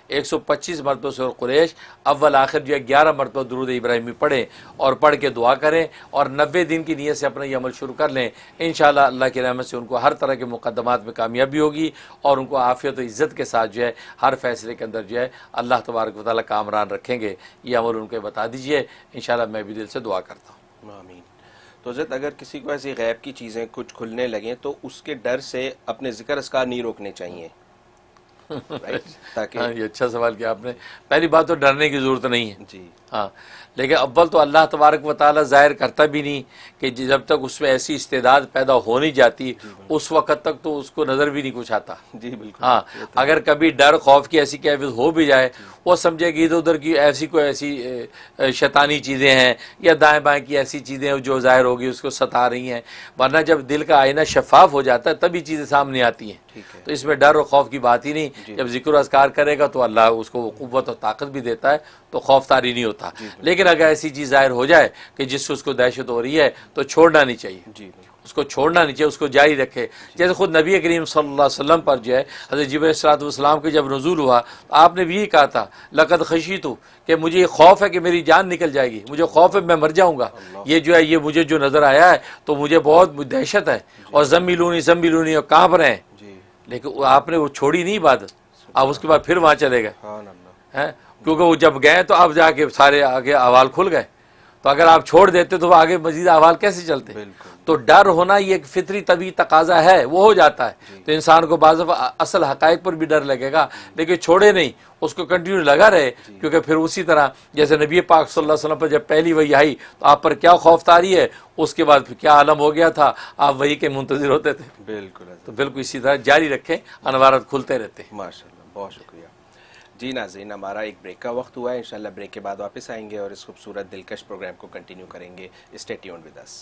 125 مرتبہ سورہ قریش اول آخر جو ہے 11 مرتبہ درود ابراہیمی پڑھیں اور پڑھ کے دعا کریں، اور 90 دن کی نیت سے اپنا یہ عمل شروع کر لیں۔ انشاءاللہ اللہ کی رحمت سے ان کو ہر طرح کے مقدمات میں کامیابی ہوگی، اور ان کو عافیت و عزت کے ساتھ جو ہے ہر فیصلے کے اندر جو ہے اللہ تبارک و تعالیٰ کامران رکھیں گے۔ یہ عمل ان کو بتا دیجئے، انشاءاللہ میں بھی دل سے دعا کرتا ہوں۔ آمین۔ تو حضرت اگر کسی کو ایسی غیب کی چیزیں کچھ کھلنے لگیں تو اس کے ڈر سے اپنے ذکر اذکار نہیں روکنے چاہیے، تاکہ ہاں یہ اچھا سوال کیا آپ نے۔ پہلی بات تو ڈرنے کی ضرورت نہیں ہے، جی ہاں، لیکن اول تو اللہ تبارک و تعالیٰ ظاہر کرتا بھی نہیں کہ جب تک اس میں ایسی استعداد پیدا ہو نہیں جاتی اس وقت تک تو اس کو نظر بھی نہیں کچھ آتا۔ جی بالکل۔ ہاں اگر کبھی ڈر خوف کی ایسی کیفیت ہو بھی جائے، وہ سمجھے کہ ادھر ادھر کی ایسی کوئی ایسی شیطانی چیزیں ہیں یا دائیں بائیں کی ایسی چیزیں جو ظاہر ہوگی اس کو ستا رہی ہیں، ورنہ جب دل کا آئینہ شفاف ہو جاتا ہے تبھی چیزیں سامنے آتی ہیں۔ تو اس میں ڈر اور خوف کی بات ہی نہیں، جب ذکر و اذکار کرے گا تو اللہ اس کو قوت اور طاقت بھی دیتا ہے، تو خوف طاری نہیں ہوتا۔ لیکن اگر ایسی چیز ظاہر ہو جائے کہ جس سے اس کو دہشت ہو رہی ہے تو چھوڑنا نہیں چاہیے، جی اس کو چھوڑنا نہیں چاہیے، اس کو جاری رکھے۔ جیسے خود نبی کریم صلی اللہ علیہ وسلم پر جو ہے حضرت جبرائیل علیہ الصلوۃ والسلام کے جب نزول ہوا تو آپ نے بھی یہی کہا تھا لقد خشیت، کہ مجھے یہ خوف ہے کہ میری جان نکل جائے گی، مجھے خوف ہے میں مر جاؤں گا، یہ جو ہے یہ مجھے جو نظر آیا ہے تو مجھے بہت دہشت ہے، اور زملونی اور کانپ رہے ہیں۔ لیکن آپ نے وہ چھوڑی نہیں بات, آپ اس کے بعد پھر وہاں چلے گئے ہیں, کیونکہ وہ جب گئے تو اب جا کے سارے آگے احوال کھل گئے. تو اگر آپ چھوڑ دیتے تو وہ آگے مزید احوال کیسے چلتے؟ تو ڈر ہونا یہ ایک فطری طبی تقاضا ہے, وہ ہو جاتا ہے. تو انسان کو بعض دفعہ اصل حقائق پر بھی ڈر لگے گا, لیکن چھوڑے نہیں, اس کو کنٹینیو لگا رہے, کیونکہ پھر اسی طرح جیسے نبی پاک صلی اللہ علیہ وسلم پر جب پہلی وحی آئی تو آپ پر کیا خوف طاری ہے, اس کے بعد پھر کیا عالم ہو گیا تھا, آپ وحی کے منتظر ہوتے تھے. بالکل. تو بالکل اسی طرح جاری رکھیں, انوارات کھلتے رہتے ہیں. ماشاء اللہ, بہت شکریہ. جی ناظرین, ہمارا ایک بریک کا وقت ہوا ہے, انشاءاللہ بریک کے بعد واپس آئیں گے اور اس خوبصورت دلکش پروگرام کو کنٹینیو کریں گے. Stay tuned with us.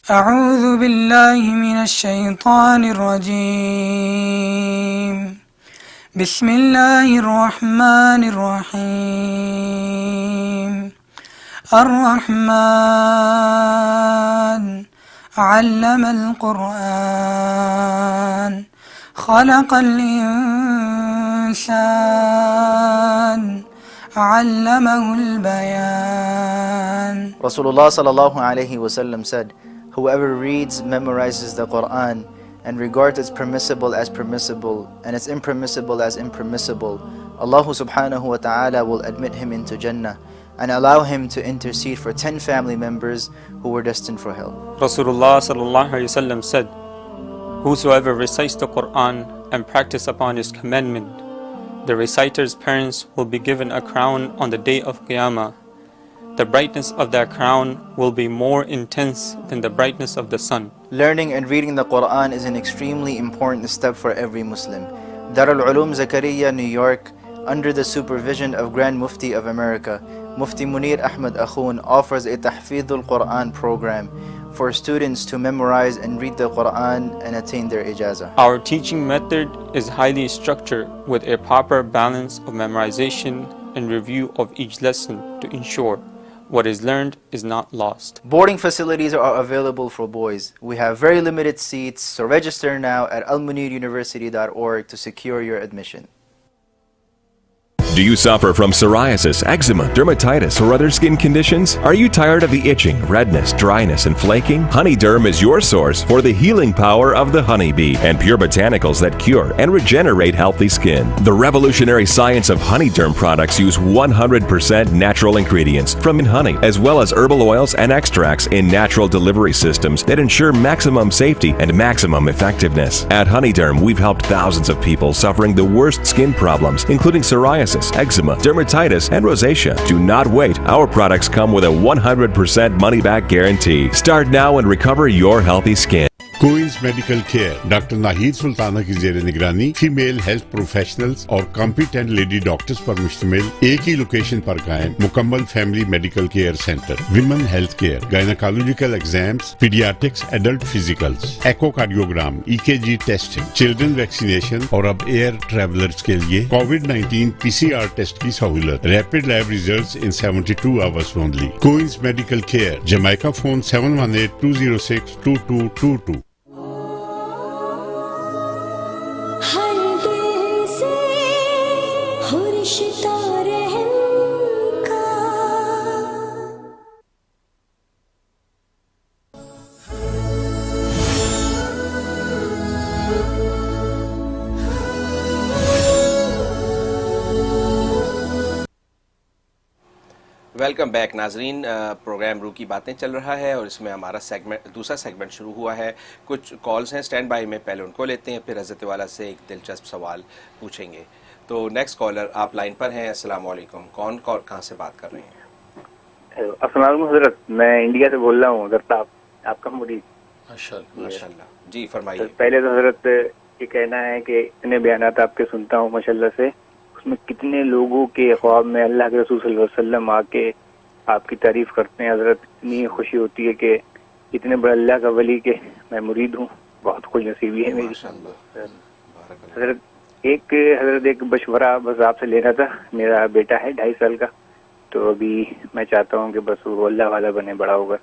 أعوذ بالله من الشيطان الرجيم. بسم الله الرحمن الرحيم. الرحمن علم القرآن خلق الإنسان علمه البيان. Rasulullah sallallahu alayhi wasallam said, whoever reads, memorizes the Quran, and regards its permissible as permissible, and its impermissible as impermissible, Allah subhanahu wa ta'ala will admit him into Jannah, and allow him to intercede for 10 family members who were destined for hell. Rasulullah sallallahu alayhi wasallam said, whosoever recites the Quran and practice upon its commandment, the reciter's parents will be given a crown on the day of Qiyamah. The brightness of that crown will be more intense than the brightness of the sun. Learning and reading the Quran is an extremely important step for every Muslim. Darul Uloom Zakariya, New York, under the supervision of Grand Mufti of America, Mufti Munir Ahmed Akhoon, offers a Tahfidhul Quran program for students to memorize and read the Quran and attain their ijazah. Our teaching method is highly structured with a proper balance of memorization and review of each lesson to ensure what is learned is not lost. Boarding facilities are available for boys. We have very limited seats, so register now at almuniruniversity.org to secure your admission. Do you suffer from psoriasis, eczema, dermatitis, or other skin conditions? Are you tired of the itching, redness, dryness, and flaking? HoneyDerm is your source for the healing power of the honeybee and pure botanicals that cure and regenerate healthy skin. The revolutionary science of HoneyDerm products use 100% natural ingredients from honey, as well as herbal oils and extracts in natural delivery systems that ensure maximum safety and maximum effectiveness. At HoneyDerm, we've helped thousands of people suffering the worst skin problems, including psoriasis, eczema, dermatitis, and rosacea. Do not wait. Our products come with a 100% money-back guarantee. Start now and recover your healthy skin. Queens medical care doctor Nahid Sultana کی زیر نگرانی female health professionals اور competent lady doctors پر مشتمل ایک ہی location پر قائم مکمل family medical care centre. Women health care, gynaecological exams, paediatrics, adult physicals, echo cardiogram, EKG testing, children vaccination اور اب ایئر ٹریولرز کے لیے کووڈ-19 PCR ٹیسٹ کی سہولت. Rapid lab results in 72 hours only. Queens medical care, Jamaica phone 718-206-2222. Welcome back ناظرین. Programme روح کی باتیں چل رہا ہے اور اس میں ہمارا دوسرا سیگمنٹ شروع ہوا ہے. کچھ کالز ہیں اسٹینڈ بائی میں, پہلے ان کو لیتے ہیں, پھر حضرت والا سے ایک دلچسپ سوال پوچھیں گے. تو نیکسٹ کالر آپ لائن پر ہیں. السلام علیکم. کون کہاں سے بات کر رہے ہیں؟ السلام علیکم حضرت, میں انڈیا سے بول رہا ہوں حضرت, آپ کا مرید. ماشاءاللہ جی فرمائیے. پہلے تو حضرت یہ کہنا ہے کہ اتنے بیانات آپ کے سنتا ہوں ماشاءاللہ سے, اس میں کتنے لوگوں کے خواب میں اللہ کے رسول صلی اللہ علیہ وسلم آ کے آپ کی تعریف کرتے ہیں حضرت. اتنی خوشی ہوتی ہے کہ اتنے بڑے اللہ کا ولی کے میں مرید ہوں, بہت خوش نصیبی ہے میری حضرت. ایک مشورہ بس آپ سے لینا تھا. میرا بیٹا ہے 2.5 سال کا, تو ابھی میں چاہتا ہوں کہ بس وہ اللہ والا بنے بڑا ہوگا.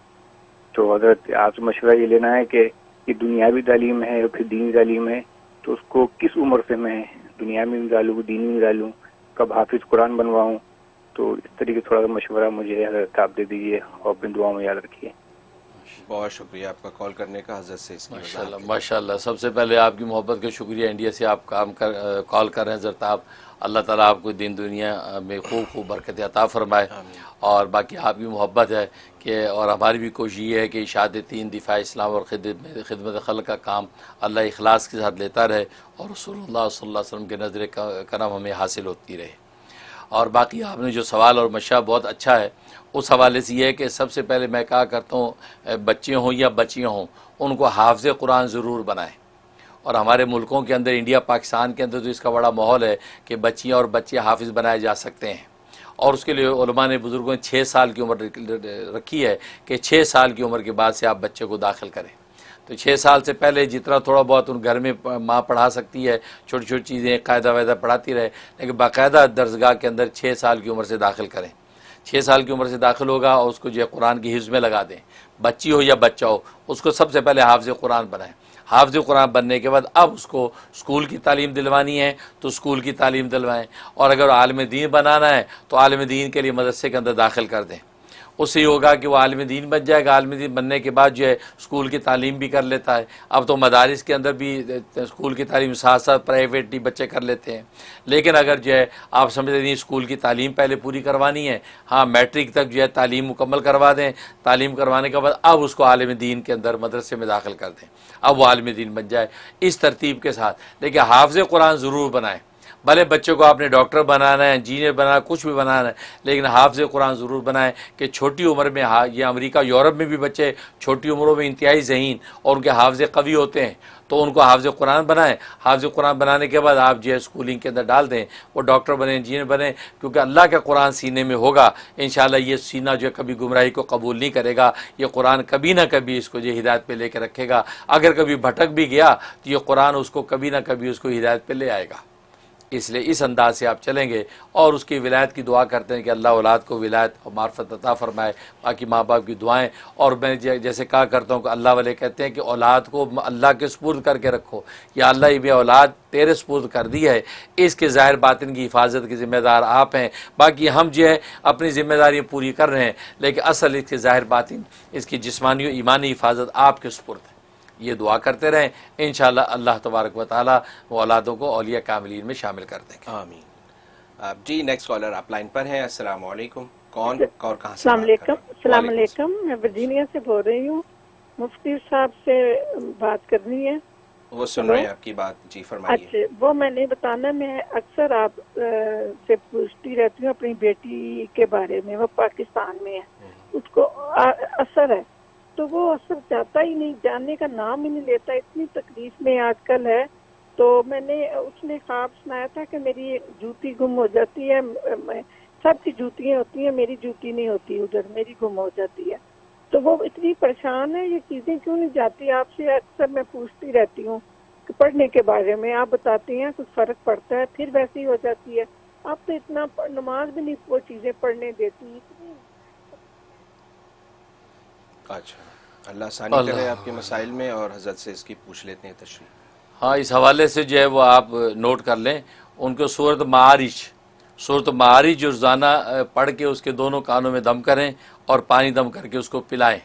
تو حضرت آپ سے مشورہ یہ لینا ہے کہ یہ دنیاوی تعلیم ہے اور پھر دینی تعلیم ہے، تو اس کو کس عمر سے میں دنیا میں بھی ڈالوں دینی میں ڈالوں، کب حافظ قرآن بنواؤں؟ تو اس طریقے سے تھوڑا سا مشورہ مجھے حضرت آپ دے دیجیے اور اپنی دعاؤں میں یاد رکھیے. بہت شکریہ آپ کا کال کرنے کا حضرت سے اس کی ماشاءاللہ ماشاءاللہ. سب سے پہلے آپ کی محبت کا شکریہ. انڈیا سے آپ کال کر رہے ہیں حضرت آپ. اللہ تعالیٰ آپ کو دین دنیا میں خوب برکت عطا فرمائے. اور باقی آپ کی محبت ہے کہ اور ہماری بھی کوشش یہ ہے کہ اشاعت دین، دفاع اسلام اور خدمت خلق کا کام اللہ اخلاص کے ساتھ لیتا رہے اور رسول اللہ صلی اللہ علیہ وسلم کے نظر کرم ہمیں حاصل ہوتی رہے. اور باقی آپ نے جو سوال اور مشورہ بہت اچھا ہے. اس حوالے سے یہ ہے کہ سب سے پہلے میں کہا کرتا ہوں بچے ہوں یا بچیاں ہوں ان کو حافظ قرآن ضرور بنائیں. اور ہمارے ملکوں کے اندر انڈیا پاکستان کے اندر تو اس کا بڑا ماحول ہے کہ بچیاں اور بچے حافظ بنائے جا سکتے ہیں. اور اس کے لیے علماء نے بزرگوں نے 6 سال کی عمر رکھی ہے کہ 6 سال کی عمر کے بعد سے آپ بچے کو داخل کریں. تو 6 سال سے پہلے جتنا تھوڑا بہت ان گھر میں ماں پڑھا سکتی ہے، چھوٹی چھوٹی چیزیں قاعدہ وائدہ پڑھاتی رہے، لیکن باقاعدہ درسگاہ کے اندر 6 سال کی عمر سے داخل کریں. 6 سال کی عمر سے داخل ہوگا اور اس کو جو ہے قرآن کی حفظ میں لگا دیں. بچی ہو یا بچہ ہو اس کو سب سے پہلے حافظ قرآن بنائیں. حافظ قرآن بننے کے بعد اب اس کو اسکول کی تعلیم دلوانی ہے تو اسکول کی تعلیم دلوائیں. اور اگر عالم دین بنانا ہے تو عالم دین کے لیے مدرسے کے اندر داخل کر دیں. اس سے یہ ہوگا کہ وہ عالم دین بن جائے گا. عالم دین بننے کے بعد جو ہے اسکول کی تعلیم بھی کر لیتا ہے. اب تو مدارس کے اندر بھی اسکول کی تعلیم ساتھ ساتھ پرائیویٹ بھی بچے کر لیتے ہیں. لیکن اگر جو ہے آپ سمجھتے ہیں اسکول کی تعلیم پہلے پوری کروانی ہے، ہاں میٹرک تک جو ہے تعلیم مکمل کروا دیں. تعلیم کروانے کے بعد اب اس کو عالم دین کے اندر مدرسے میں داخل کر دیں. اب وہ عالم دین بن جائے اس ترتیب کے ساتھ. لیکن حافظ قرآن ضرور بنائیں. بھلے بچوں کو آپ نے ڈاکٹر بنانا ہے، انجینئر بنانا ہے، کچھ بھی بنانا ہے، لیکن حافظ قرآن ضرور بنائیں کہ چھوٹی عمر میں یہ امریکہ یورپ میں بھی بچے چھوٹی عمروں میں انتہائی ذہین اور ان کے حافظ قوی ہوتے ہیں تو ان کو حافظ قرآن بنائیں. حافظ قرآن بنانے کے بعد آپ جو ہے اسکولنگ کے اندر ڈال دیں. وہ ڈاکٹر بنے، انجینئر بنے، کیونکہ اللہ کا قرآن سینے میں ہوگا انشاءاللہ. یہ سینہ جو ہے کبھی گمراہی کو قبول نہیں کرے گا. یہ قرآن کبھی نہ کبھی اس کو جو ہدایت پہ لے کے رکھے گا. اگر کبھی بھٹک بھی گیا تو یہ قرآن اس کو کبھی نہ کبھی اس کو ہدایت پہ لے آئے گا. اس لیے اس انداز سے آپ چلیں گے اور اس کی ولایت کی دعا کرتے ہیں کہ اللہ اولاد کو ولایت اور معرفت عطا فرمائے. باقی ماں باپ کی دعائیں. اور میں جیسے کہا کرتا ہوں کہ اللہ والے کہتے ہیں کہ اولاد کو اللہ کے سپرد کر کے رکھو. یا اللہ یہ اولاد تیرے سپرد کر دی ہے، اس کے ظاہر باطن کی حفاظت کی ذمہ دار آپ ہیں. باقی ہم جو ہے اپنی ذمہ داریاں پوری کر رہے ہیں، لیکن اصل اس کے ظاہر باطن اس کی جسمانی و ایمانی حفاظت آپ کے سپرد ہے. یہ دعا کرتے رہیں، انشاءاللہ اللہ تبارک و تعالی وہ اولادوں کو اولیاء کاملین میں شامل کر دیں گے. آمین. جی نیکسٹ کالر آپ لائن پر ہیں. السلام علیکم. کون اور کہاں سے؟ السلام علیکم. السلام علیکم. میں ورجینیا سے بول رہی ہوں. مفتی صاحب سے بات کرنی ہے. وہ سن رہے ہیں آپ کی بات. جی فرمائیے. اچھا وہ میں نہیں بتانا، میں اکثر آپ سے پوچھتی رہتی ہوں اپنی بیٹی کے بارے میں. وہ پاکستان میں ہے، اس کو اثر ہے تو وہ اثر چاہتا ہی نہیں، جاننے کا نام ہی نہیں لیتا. اتنی تکلیف میں آج کل ہے. تو میں نے اس نے خواب سنایا تھا کہ میری جوتی گم ہو جاتی ہے. سب کی جوتیاں ہوتی ہیں، میری جوتی نہیں ہوتی، ادھر میری گم ہو جاتی ہے. تو وہ اتنی پریشان ہے، یہ چیزیں کیوں نہیں جاتی. آپ سے اکثر میں پوچھتی رہتی ہوں کہ پڑھنے کے بارے میں آپ بتاتی ہیں کچھ فرق پڑتا ہے، پھر ویسی ہو جاتی ہے. آپ تو اتنا نماز بھی نہیں وہ چیزیں پڑھنے دیتی. اچھا اللہ آسانی کرے آپ کے مسائل میں، اور حضرت سے اس کی پوچھ لیتے ہیں تشریح. ہاں اس حوالے سے جو ہے وہ آپ نوٹ کر لیں. ان کو سورۃ معارج روزانہ پڑھ کے اس کے دونوں کانوں میں دم کریں اور پانی دم کر کے اس کو پلائیں.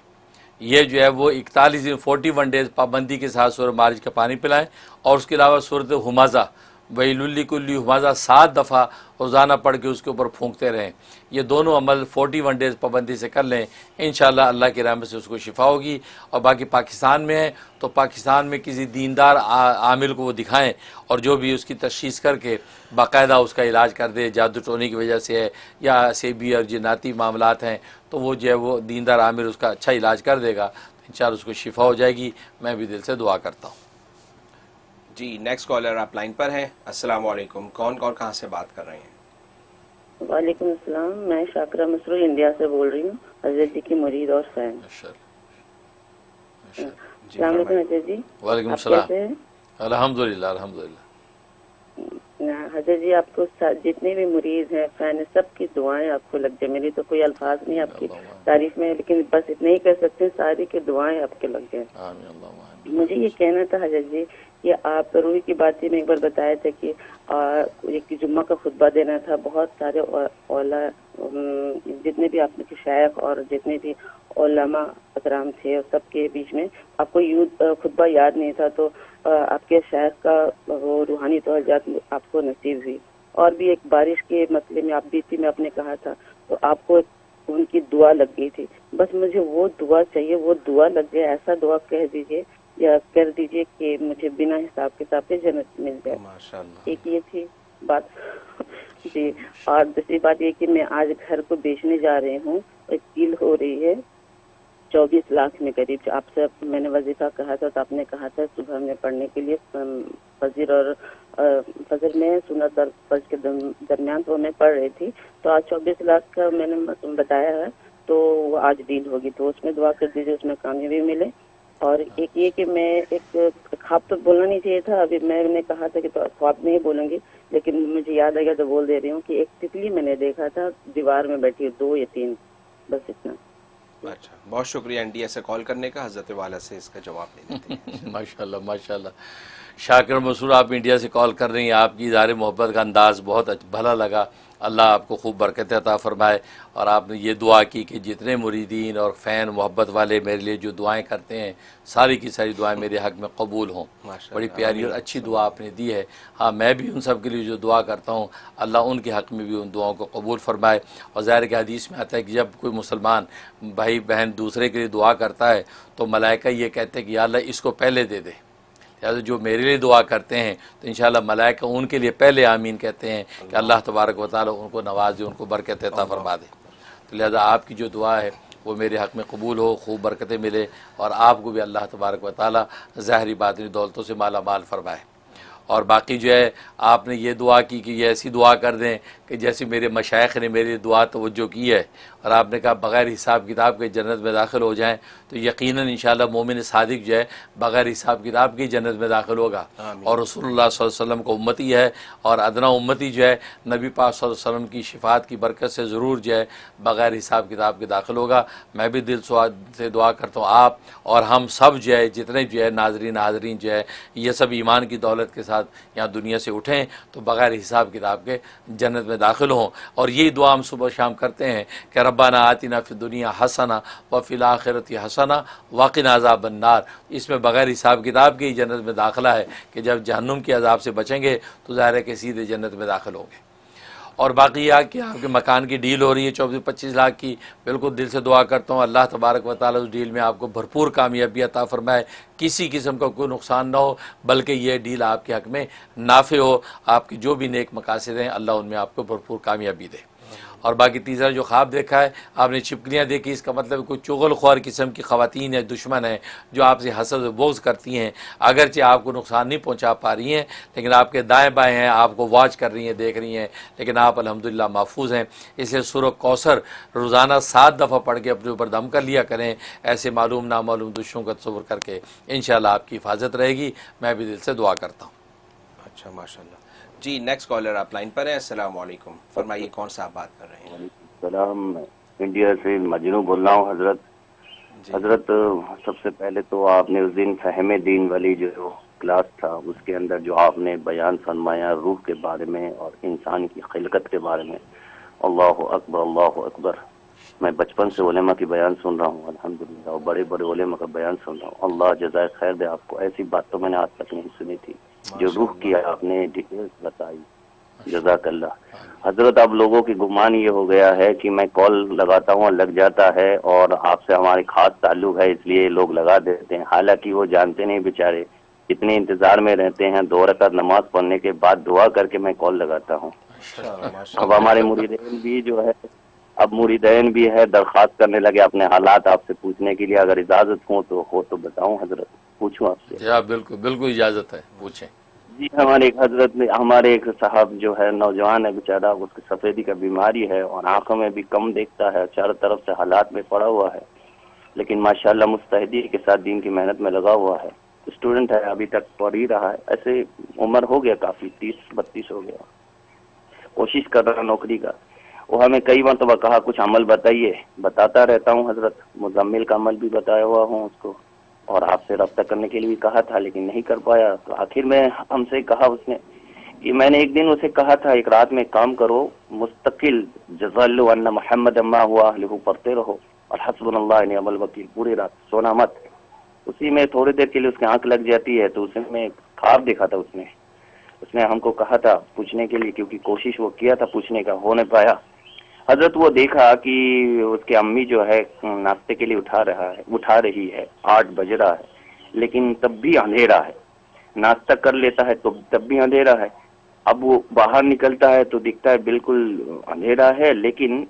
یہ جو ہے وہ 41 دن 41 ڈیز پابندی کے ساتھ سورۃ معارج کا پانی پلائیں. اور اس کے علاوہ سورۃ ہمزہ ویل لکل ہمزہ 7 دفعہ روزانہ پڑھ کے اس کے اوپر پھونکتے رہیں. یہ دونوں عمل 41 ڈیز پابندی سے کر لیں، انشاءاللہ اللہ کی رحمت سے اس کو شفا ہوگی. اور باقی پاکستان میں ہے تو پاکستان میں کسی دیندار عامل کو وہ دکھائیں اور جو بھی اس کی تشخیص کر کے باقاعدہ اس کا علاج کر دے. جادو ٹونے کی وجہ سے ہے یا سیبی اور جناتی معاملات ہیں تو وہ جو ہے وہ دیندار عامل اس کا اچھا علاج کر دے گا تو انشاءاللہ اس کو شفا ہو جائے گی. میں بھی دل سے دعا کرتا ہوں. جی نیکسٹ کالر آپ لائن پر ہیں. السلام علیکم. کون اور کہاں سے بات کر رہے ہیں؟ وعلیکم السلام. میں شاکرہ مسرور انڈیا سے بول رہی ہوں، حضرت جی کی مرید اور فین. السلام علیکم حضرت جی. وعلیکم السلام. الحمدللہ الحمدللہ. حضرت جی آپ کو جتنے بھی مریض ہیں فین ہیں سب کی دعائیں آپ کو لگ جائیں. میری تو کوئی الفاظ نہیں آپ کی تعریف میں, لیکن بس اتنا ہی کر سکتے ہیں ساری کی دعائیں آپ کے لگ جائیں. مجھے یہ کہنا تھا حضرت جی کہ آپ روحی کی بات میں ایک بار بتایا تھا کہ ایک جمعہ کا خطبہ دینا تھا. بہت سارے اولا جتنے بھی آپ کے شیخ اور جتنے بھی علماء اکرام تھے سب کے بیچ میں آپ کو خطبہ یاد نہیں تھا, تو آپ کے شیخ کا وہ روحانی توجہات آپ کو نصیب ہوئی. اور بھی ایک بارش کے مسئلے میں آپ بیتی میں آپ نے کہا تھا تو آپ کو ان کی دعا لگ گئی تھی. بس مجھے وہ دعا چاہیے, وہ دعا لگ جائے, ایسا دعا کہہ دیجیے یا کر دیجیے کہ مجھے بنا حساب کتاب کے جنت مل جائے. ایک یہ تھی بات جی. اور دوسری بات یہ کہ میں آج گھر کو بیچنے جا رہی ہوں, ایک ڈیل ہو رہی ہے 24 لاکھ میں قریب. آپ سے میں نے وظیفہ کہا تھا تو آپ نے کہا تھا صبح میں پڑھنے کے لیے فجر اور فجر میں سنت اور فجر کے درمیان تو میں پڑھ رہی تھی. تو آج 24 لاکھ کا میں نے بتایا ہے تو وہ آج ڈیل ہوگی, تو اس میں دعا کر دیجیے اس میں کامیابی ملے. اور ایک یہ کہ میں ایک خواب تو بولنا نہیں چاہیے تھا, ابھی میں نے کہا تھا کہ تو خواب نہیں بولوں گی, لیکن مجھے یاد آ گیا تو بول دے رہی ہوں کہ ایک تتلی میں نے دیکھا تھا دیوار میں بیٹھی 2 یا 3, بس اتنا. اچھا, بہت شکریہ انڈیا سے کال کرنے کا. حضرت والا سے اس کا جواب لے لیتے ہیں. ماشاءاللہ ماشاءاللہ. شاکر مسرور آپ انڈیا سے کال کر رہی ہیں, آپ کی اظہار محبت کا انداز بہت بھلا لگا. اللہ آپ کو خوب برکت عطا فرمائے. اور آپ نے یہ دعا کی کہ جتنے مریدین اور فین محبت والے میرے لیے جو دعائیں کرتے ہیں ساری کی ساری دعائیں میرے حق میں قبول ہوں. بڑی پیاری اور اچھی دعا آپ نے دی ہے. ہاں میں بھی ان سب کے لیے جو دعا کرتا ہوں اللہ ان کے حق میں بھی ان دعاؤں کو قبول فرمائے. اور ظاہر کہ حدیث میں آتا ہے کہ جب کوئی مسلمان بھائی بہن دوسرے کے لیے دعا کرتا ہے تو ملائکہ یہ کہتے ہیں کہ یا اللہ اس کو پہلے دے دے. لہٰذا جو میرے لیے دعا کرتے ہیں تو انشاءاللہ ملائکہ ان کے لیے پہلے آمین کہتے ہیں کہ اللہ تبارک و تعالیٰ ان کو نواز دے, ان کو برکت عطا فرما دے. تو لہٰذا آپ کی جو دعا ہے وہ میرے حق میں قبول ہو, خوب برکتیں ملے, اور آپ کو بھی اللہ تبارک و تعالیٰ ظاہری باطنی دولتوں سے مالا مال فرمائے. اور باقی جو ہے آپ نے یہ دعا کی کہ یہ ایسی دعا کر دیں کہ جیسے میرے مشائخ نے میری دعا توجہ کی ہے, اور آپ نے کہا بغیر حساب کتاب کے جنت میں داخل ہو جائیں, تو یقیناً انشاءاللہ مومن صادق جو ہے بغیر حساب کتاب کی جنت میں داخل ہوگا. اور رسول اللہ صلی اللہ علیہ وسلم کو امتی ہے, اور ادنا امتی جو ہے نبی پاک صلی اللہ علیہ وسلم کی شفاعت کی برکت سے ضرور جو ہے بغیر حساب کتاب کے داخل ہوگا. میں بھی دل سے دعا کرتا ہوں آپ اور ہم سب جو ہے جتنے جو ہے ناظرین جو ہے یہ سب ایمان کی دولت کے ساتھ یہاں دنیا سے اٹھیں تو بغیر حساب کتاب کے جنت میں داخل ہوں. اور یہی دعا ہم صبح شام کرتے ہیں کہ ربنا آتنا فی الدنیا حسنہ وفی الآخرۃ حسنہ وقنا عذاب النار. اس میں بغیر حساب کتاب کے ہی جنت میں داخلہ ہے کہ جب جہنم کے عذاب سے بچیں گے تو ظاہر ہے کہ سیدھے جنت میں داخل ہوں گے. اور باقی یہ کہ آپ کے مکان کی ڈیل ہو رہی ہے 24-25 لاکھ کی, بالکل دل سے دعا کرتا ہوں اللہ تبارک و تعالیٰ اس ڈیل میں آپ کو بھرپور کامیابی عطا فرمائے, کسی قسم کا کوئی نقصان نہ ہو, بلکہ یہ ڈیل آپ کے حق میں نافع ہو. آپ کی جو بھی نیک مقاصد ہیں اللہ ان میں آپ کو بھرپور کامیابی دے. اور باقی تیسرا جو خواب دیکھا ہے آپ نے چھپکلیاں دیکھی, اس کا مطلب کوئی چغل خوار قسم کی خواتین ہیں, دشمن ہیں جو آپ سے حسد و بغض کرتی ہیں, اگرچہ آپ کو نقصان نہیں پہنچا پا رہی ہیں لیکن آپ کے دائیں بائیں ہیں, آپ کو واچ کر رہی ہیں, دیکھ رہی ہیں, لیکن آپ الحمدللہ محفوظ ہیں. اس لیے سورہ کوثر روزانہ 7 دفعہ پڑھ کے اپنے اوپر دم کر لیا کریں, ایسے معلوم نامعلوم دشمنوں کا تصور کر کے انشاءاللہ آپ کی حفاظت رہے گی. میں بھی دل سے دعا کرتا ہوں. اچھا ماشاءاللہ. جی نیکسٹ کالر آپ لائن پر ہیں. السلام علیکم, فرمائیے کون سا آپ بات کر رہے ہیں؟ السلام, انڈیا سے مجنو بول رہا ہوں. حضرت سب سے پہلے تو آپ نے اس دن فہم دین والی جو کلاس تھا اس کے اندر جو آپ نے بیان فرمایا روح کے بارے میں اور انسان کی خلقت کے بارے میں, اللہ اکبر اللہ اکبر. میں بچپن سے علماء کی بیان سن رہا ہوں الحمدللہ, اور بڑے بڑے علماء کا بیان سن رہا ہوں. اللہ جزائے خیر دے آپ کو. ایسی بات تو میں نے آج تک نہیں سنی تھی جو روح کی آپ نے ڈیٹیلز بتائی, جزاک اللہ. حضرت اب لوگوں کی گمان یہ ہو گیا ہے کہ میں کال لگاتا ہوں لگ جاتا ہے, اور آپ سے ہمارے خاص تعلق ہے اس لیے لوگ لگا دیتے ہیں, حالانکہ وہ جانتے نہیں بیچارے اتنے انتظار میں رہتے ہیں. 2 رکعت نماز پڑھنے کے بعد دعا کر کے میں کال لگاتا ہوں. اب ہمارے مریدین بھی جو ہے مریدین بھی ہے درخواست کرنے لگے اپنے حالات آپ سے پوچھنے کے لیے. اگر اجازت ہو تو بتاؤں حضرت, پوچھوں آپ سے؟ جی بالکل بالکل اجازت ہے, پوچھیں. جی ہمارے ایک حضرت نے, ہمارے ایک صاحب جو ہے نوجوان ہے بیچارہ, اس کی سفیدی کا بیماری ہے اور آنکھوں میں بھی کم دیکھتا ہے, چاروں طرف سے حالات میں پڑا ہوا ہے, لیکن ماشاءاللہ مستحدی کے ساتھ دین کی محنت میں لگا ہوا ہے. اسٹوڈنٹ ہے, ابھی تک پڑھ ہی رہا ہے. ایسے عمر ہو گیا کافی, 30-32 ہو گیا, کوشش کر رہا نوکری کا. وہ ہمیں کئی مرتبہ کہا کچھ عمل بتائیے, بتاتا رہتا ہوں حضرت, مزمل کا عمل بھی بتایا ہوا ہوں اس کو, اور آپ سے رابطہ کرنے کے لیے بھی کہا تھا لیکن نہیں کر پایا. تو آخر میں ہم سے کہا اس نے کہ میں نے ایک دن اسے کہا تھا ایک رات میں کام کرو, مستقل جزال ان محمد اما ہوا اہلہ پڑھتے رہو اور حسبنا اللہ نعم الوکیل, پوری رات سونا مت. اسی میں تھوڑی دیر کے لیے اس کی آنکھ لگ جاتی ہے. تو اس میں خواب دیکھا تھا اس نے ہم کو کہا تھا پوچھنے کے لیے, کیونکہ کوشش وہ کیا تھا پوچھنے کا, ہو نہیں پایا. حضرت وہ دیکھا کہ اس کی امی جو ہے ناشتے کے لیے اٹھا رہی ہے, 8 بج رہا ہے, لیکن تب بھی اندھیرا ہے. ناشتہ کر لیتا ہے تو تب بھی اندھیرا ہے. اب وہ باہر نکلتا ہے تو دکھتا ہے بالکل اندھیرا ہے, لیکن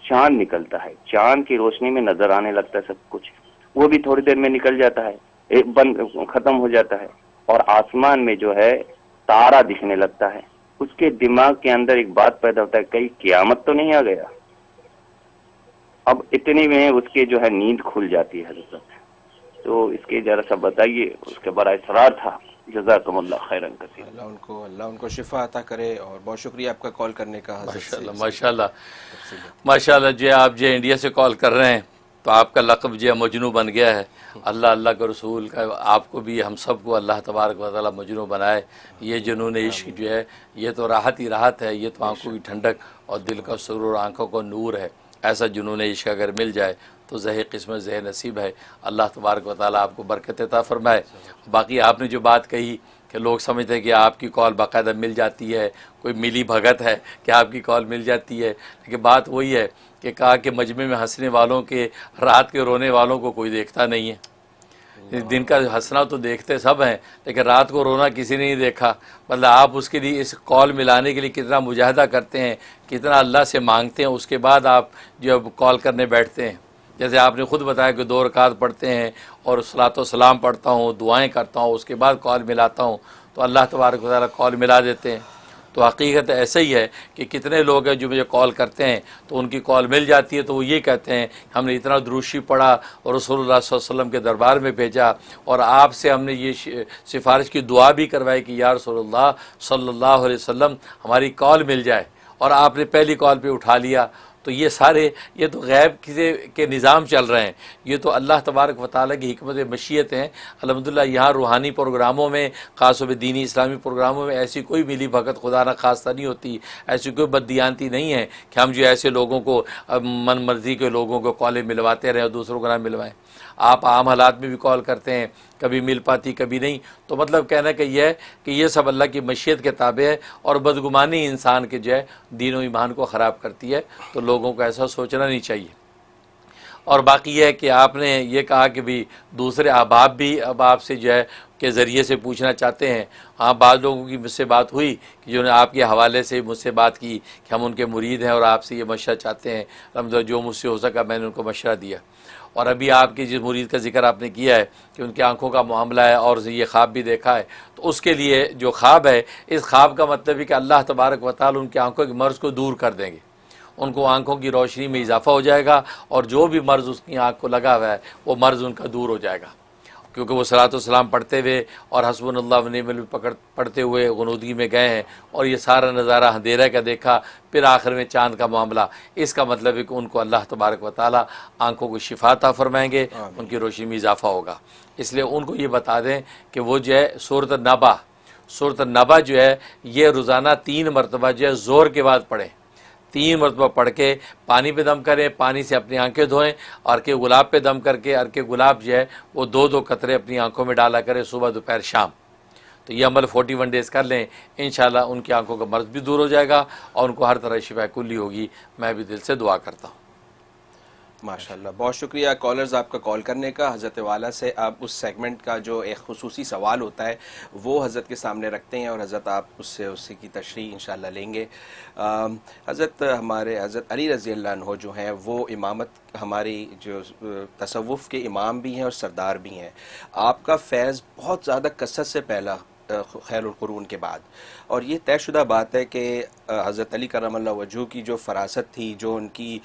چاند نکلتا ہے, چاند کی روشنی میں نظر آنے لگتا ہے سب کچھ. وہ بھی تھوڑی دیر میں نکل جاتا ہے, ختم ہو جاتا ہے, اور آسمان میں جو ہے تارا دکھنے لگتا ہے. اس کے دماغ کے اندر ایک بات پیدا ہوتا ہے, کئی قیامت تو نہیں آ گیا. اب اتنی میں اس کے جو ہے نیند کھل جاتی ہے حضرت. تو اس کے ذرا سا بتائیے, اس کے بڑا اصرار تھا. جزاکم اللہ خیرن کثیر. اللہ ان کو شفا عطا کرے, اور بہت شکریہ آپ کا کال کرنے کا. ماشاءاللہ جی, آپ جو انڈیا سے کال کر رہے ہیں تو آپ کا لقب جو مجنو بن گیا ہے. اللہ کے رسول کا آپ کو بھی ہم سب کو اللہ تبارک و تعالیٰ مجنو بنائے. یہ جنون عشق جو ہے یہ تو راحت ہی راحت ہے, یہ تو آنکھوں کی ٹھنڈک اور دل کا سرور, آنکھوں کو نور ہے. ایسا جنون عشق اگر مل جائے تو زہ قسمت زہ نصیب ہے. اللہ تبارک و تعالیٰ آپ کو برکت عطا فرمائے. باقی آپ نے جو بات کہی کہ لوگ سمجھتے ہیں کہ آپ کی کال باقاعدہ مل جاتی ہے, کوئی ملی بھگت ہے کہ آپ کی کال مل جاتی ہے, لیکن بات وہی ہے کہ کہا کہ مجمع میں ہنسنے والوں کے, رات کے رونے والوں کو کوئی دیکھتا نہیں ہے. دن کا ہنسنا تو دیکھتے سب ہیں, لیکن رات کو رونا کسی نے نہیں دیکھا. مطلب آپ اس کے لیے اس کال ملانے کے لیے کتنا مجاہدہ کرتے ہیں, کتنا اللہ سے مانگتے ہیں, اس کے بعد آپ جو کال کرنے بیٹھتے ہیں. جیسے آپ نے خود بتایا کہ 2 رکعت پڑھتے ہیں اور صلاۃ و سلام پڑھتا ہوں, دعائیں کرتا ہوں, اس کے بعد کال ملاتا ہوں, تو اللہ تبارک و تعالیٰ کال ملا دیتے ہیں. تو حقیقت ایسا ہی ہے کہ کتنے لوگ ہیں جو مجھے کال کرتے ہیں تو ان کی کال مل جاتی ہے, تو وہ یہ کہتے ہیں ہم نے اتنا درود شریف پڑھا اور رسول اللہ صلی اللہ علیہ وسلم کے دربار میں بھیجا, اور آپ سے ہم نے یہ سفارش کی دعا بھی کروائی کہ یا رسول اللہ صلی اللہ علیہ وسلم ہماری کال مل جائے, اور آپ نے پہلی کال پہ اٹھا لیا. تو یہ سارے یہ تو غیب کے نظام چل رہے ہیں, یہ تو اللہ تبارک و تعالیٰ کی حکمت مشیت ہیں. الحمدللہ یہاں روحانی پروگراموں میں, خاص و دینی اسلامی پروگراموں میں ایسی کوئی ملی بھگت خدا نہ خواستہ نہیں ہوتی, ایسی کوئی بددیانتی نہیں ہے کہ ہم جو ایسے لوگوں کو من مرضی کے لوگوں کو کالیں ملواتے رہیں اور دوسروں کو نہ ملوائیں. آپ عام حالات میں بھی کال کرتے ہیں, کبھی مل پاتی کبھی نہیں. تو مطلب کہنا کہ یہ ہے کہ یہ سب اللہ کی مشیت کے تابع ہے, اور بدگمانی انسان کے جو ہے دین و ایمان کو خراب کرتی ہے. تو لوگوں کو ایسا سوچنا نہیں چاہیے. اور باقی یہ ہے کہ آپ نے یہ کہا کہ بھی دوسرے احباب بھی اب آپ سے جو ہے کے ذریعے سے پوچھنا چاہتے ہیں. ہاں, بعض لوگوں کی مجھ سے بات ہوئی کہ جو نے آپ کے حوالے سے مجھ سے بات کی کہ ہم ان کے مرید ہیں اور آپ سے یہ مشورہ چاہتے ہیں. الحمدللہ جو مجھ سے ہو سکا میں نے ان کو مشورہ دیا. اور ابھی آپ کی جس مرید کا ذکر آپ نے کیا ہے کہ ان کی آنکھوں کا معاملہ ہے اور یہ خواب بھی دیکھا ہے, تو اس کے لیے جو خواب ہے, اس خواب کا مطلب ہے کہ اللہ تبارک و تعالی ان کی آنکھوں کے مرض کو دور کر دیں گے. ان کو آنکھوں کی روشنی میں اضافہ ہو جائے گا, اور جو بھی مرض اس کی آنکھ کو لگا ہوا ہے وہ مرض ان کا دور ہو جائے گا. کیونکہ وہ صلاۃ و سلام پڑھتے ہوئے اور حسبنا اللہ و نعم الوکیل پڑھتے ہوئے غنودگی میں گئے ہیں, اور یہ سارا نظارہ اندھیرے کا دیکھا, پھر آخر میں چاند کا معاملہ. اس کا مطلب ہے کہ ان کو اللہ تبارک و تعالیٰ آنکھوں کو شفا عطا فرمائیں گے, ان کی روشنی میں اضافہ ہوگا. اس لیے ان کو یہ بتا دیں کہ وہ جو ہے سورۃ النبا جو ہے یہ روزانہ 3 مرتبہ جو ہے زور کے بعد پڑھیں. 3 مرتبہ پڑھ کے پانی پہ دم کریں, پانی سے اپنی آنکھیں دھوئیں, اور کہ گلاب پہ دم کر کے ارکے گلاب جو ہے وہ 2 قطرے اپنی آنکھوں میں ڈالا کریں صبح دوپہر شام. تو یہ عمل 41 ڈیز کر لیں, انشاءاللہ ان کی آنکھوں کا مرض بھی دور ہو جائے گا اور ان کو ہر طرح شفا کلی ہوگی. میں بھی دل سے دعا کرتا ہوں. ماشاءاللہ, بہت شکریہ کالرز آپ کا کال کرنے کا. حضرت والا سے آپ اس سیگمنٹ کا جو ایک خصوصی سوال ہوتا ہے وہ حضرت کے سامنے رکھتے ہیں, اور حضرت آپ اس کی تشریح انشاءاللہ لیں گے. حضرت ہمارے حضرت علی رضی اللہ عنہ جو ہیں وہ امامت ہماری جو تصوف کے امام بھی ہیں اور سردار بھی ہیں. آپ کا فیض بہت زیادہ کثرت سے پہلا خیر القرون کے بعد, اور یہ طے شدہ بات ہے کہ حضرت علی کرم اللہ وجہہ کی جو فراست تھی, جو ان کی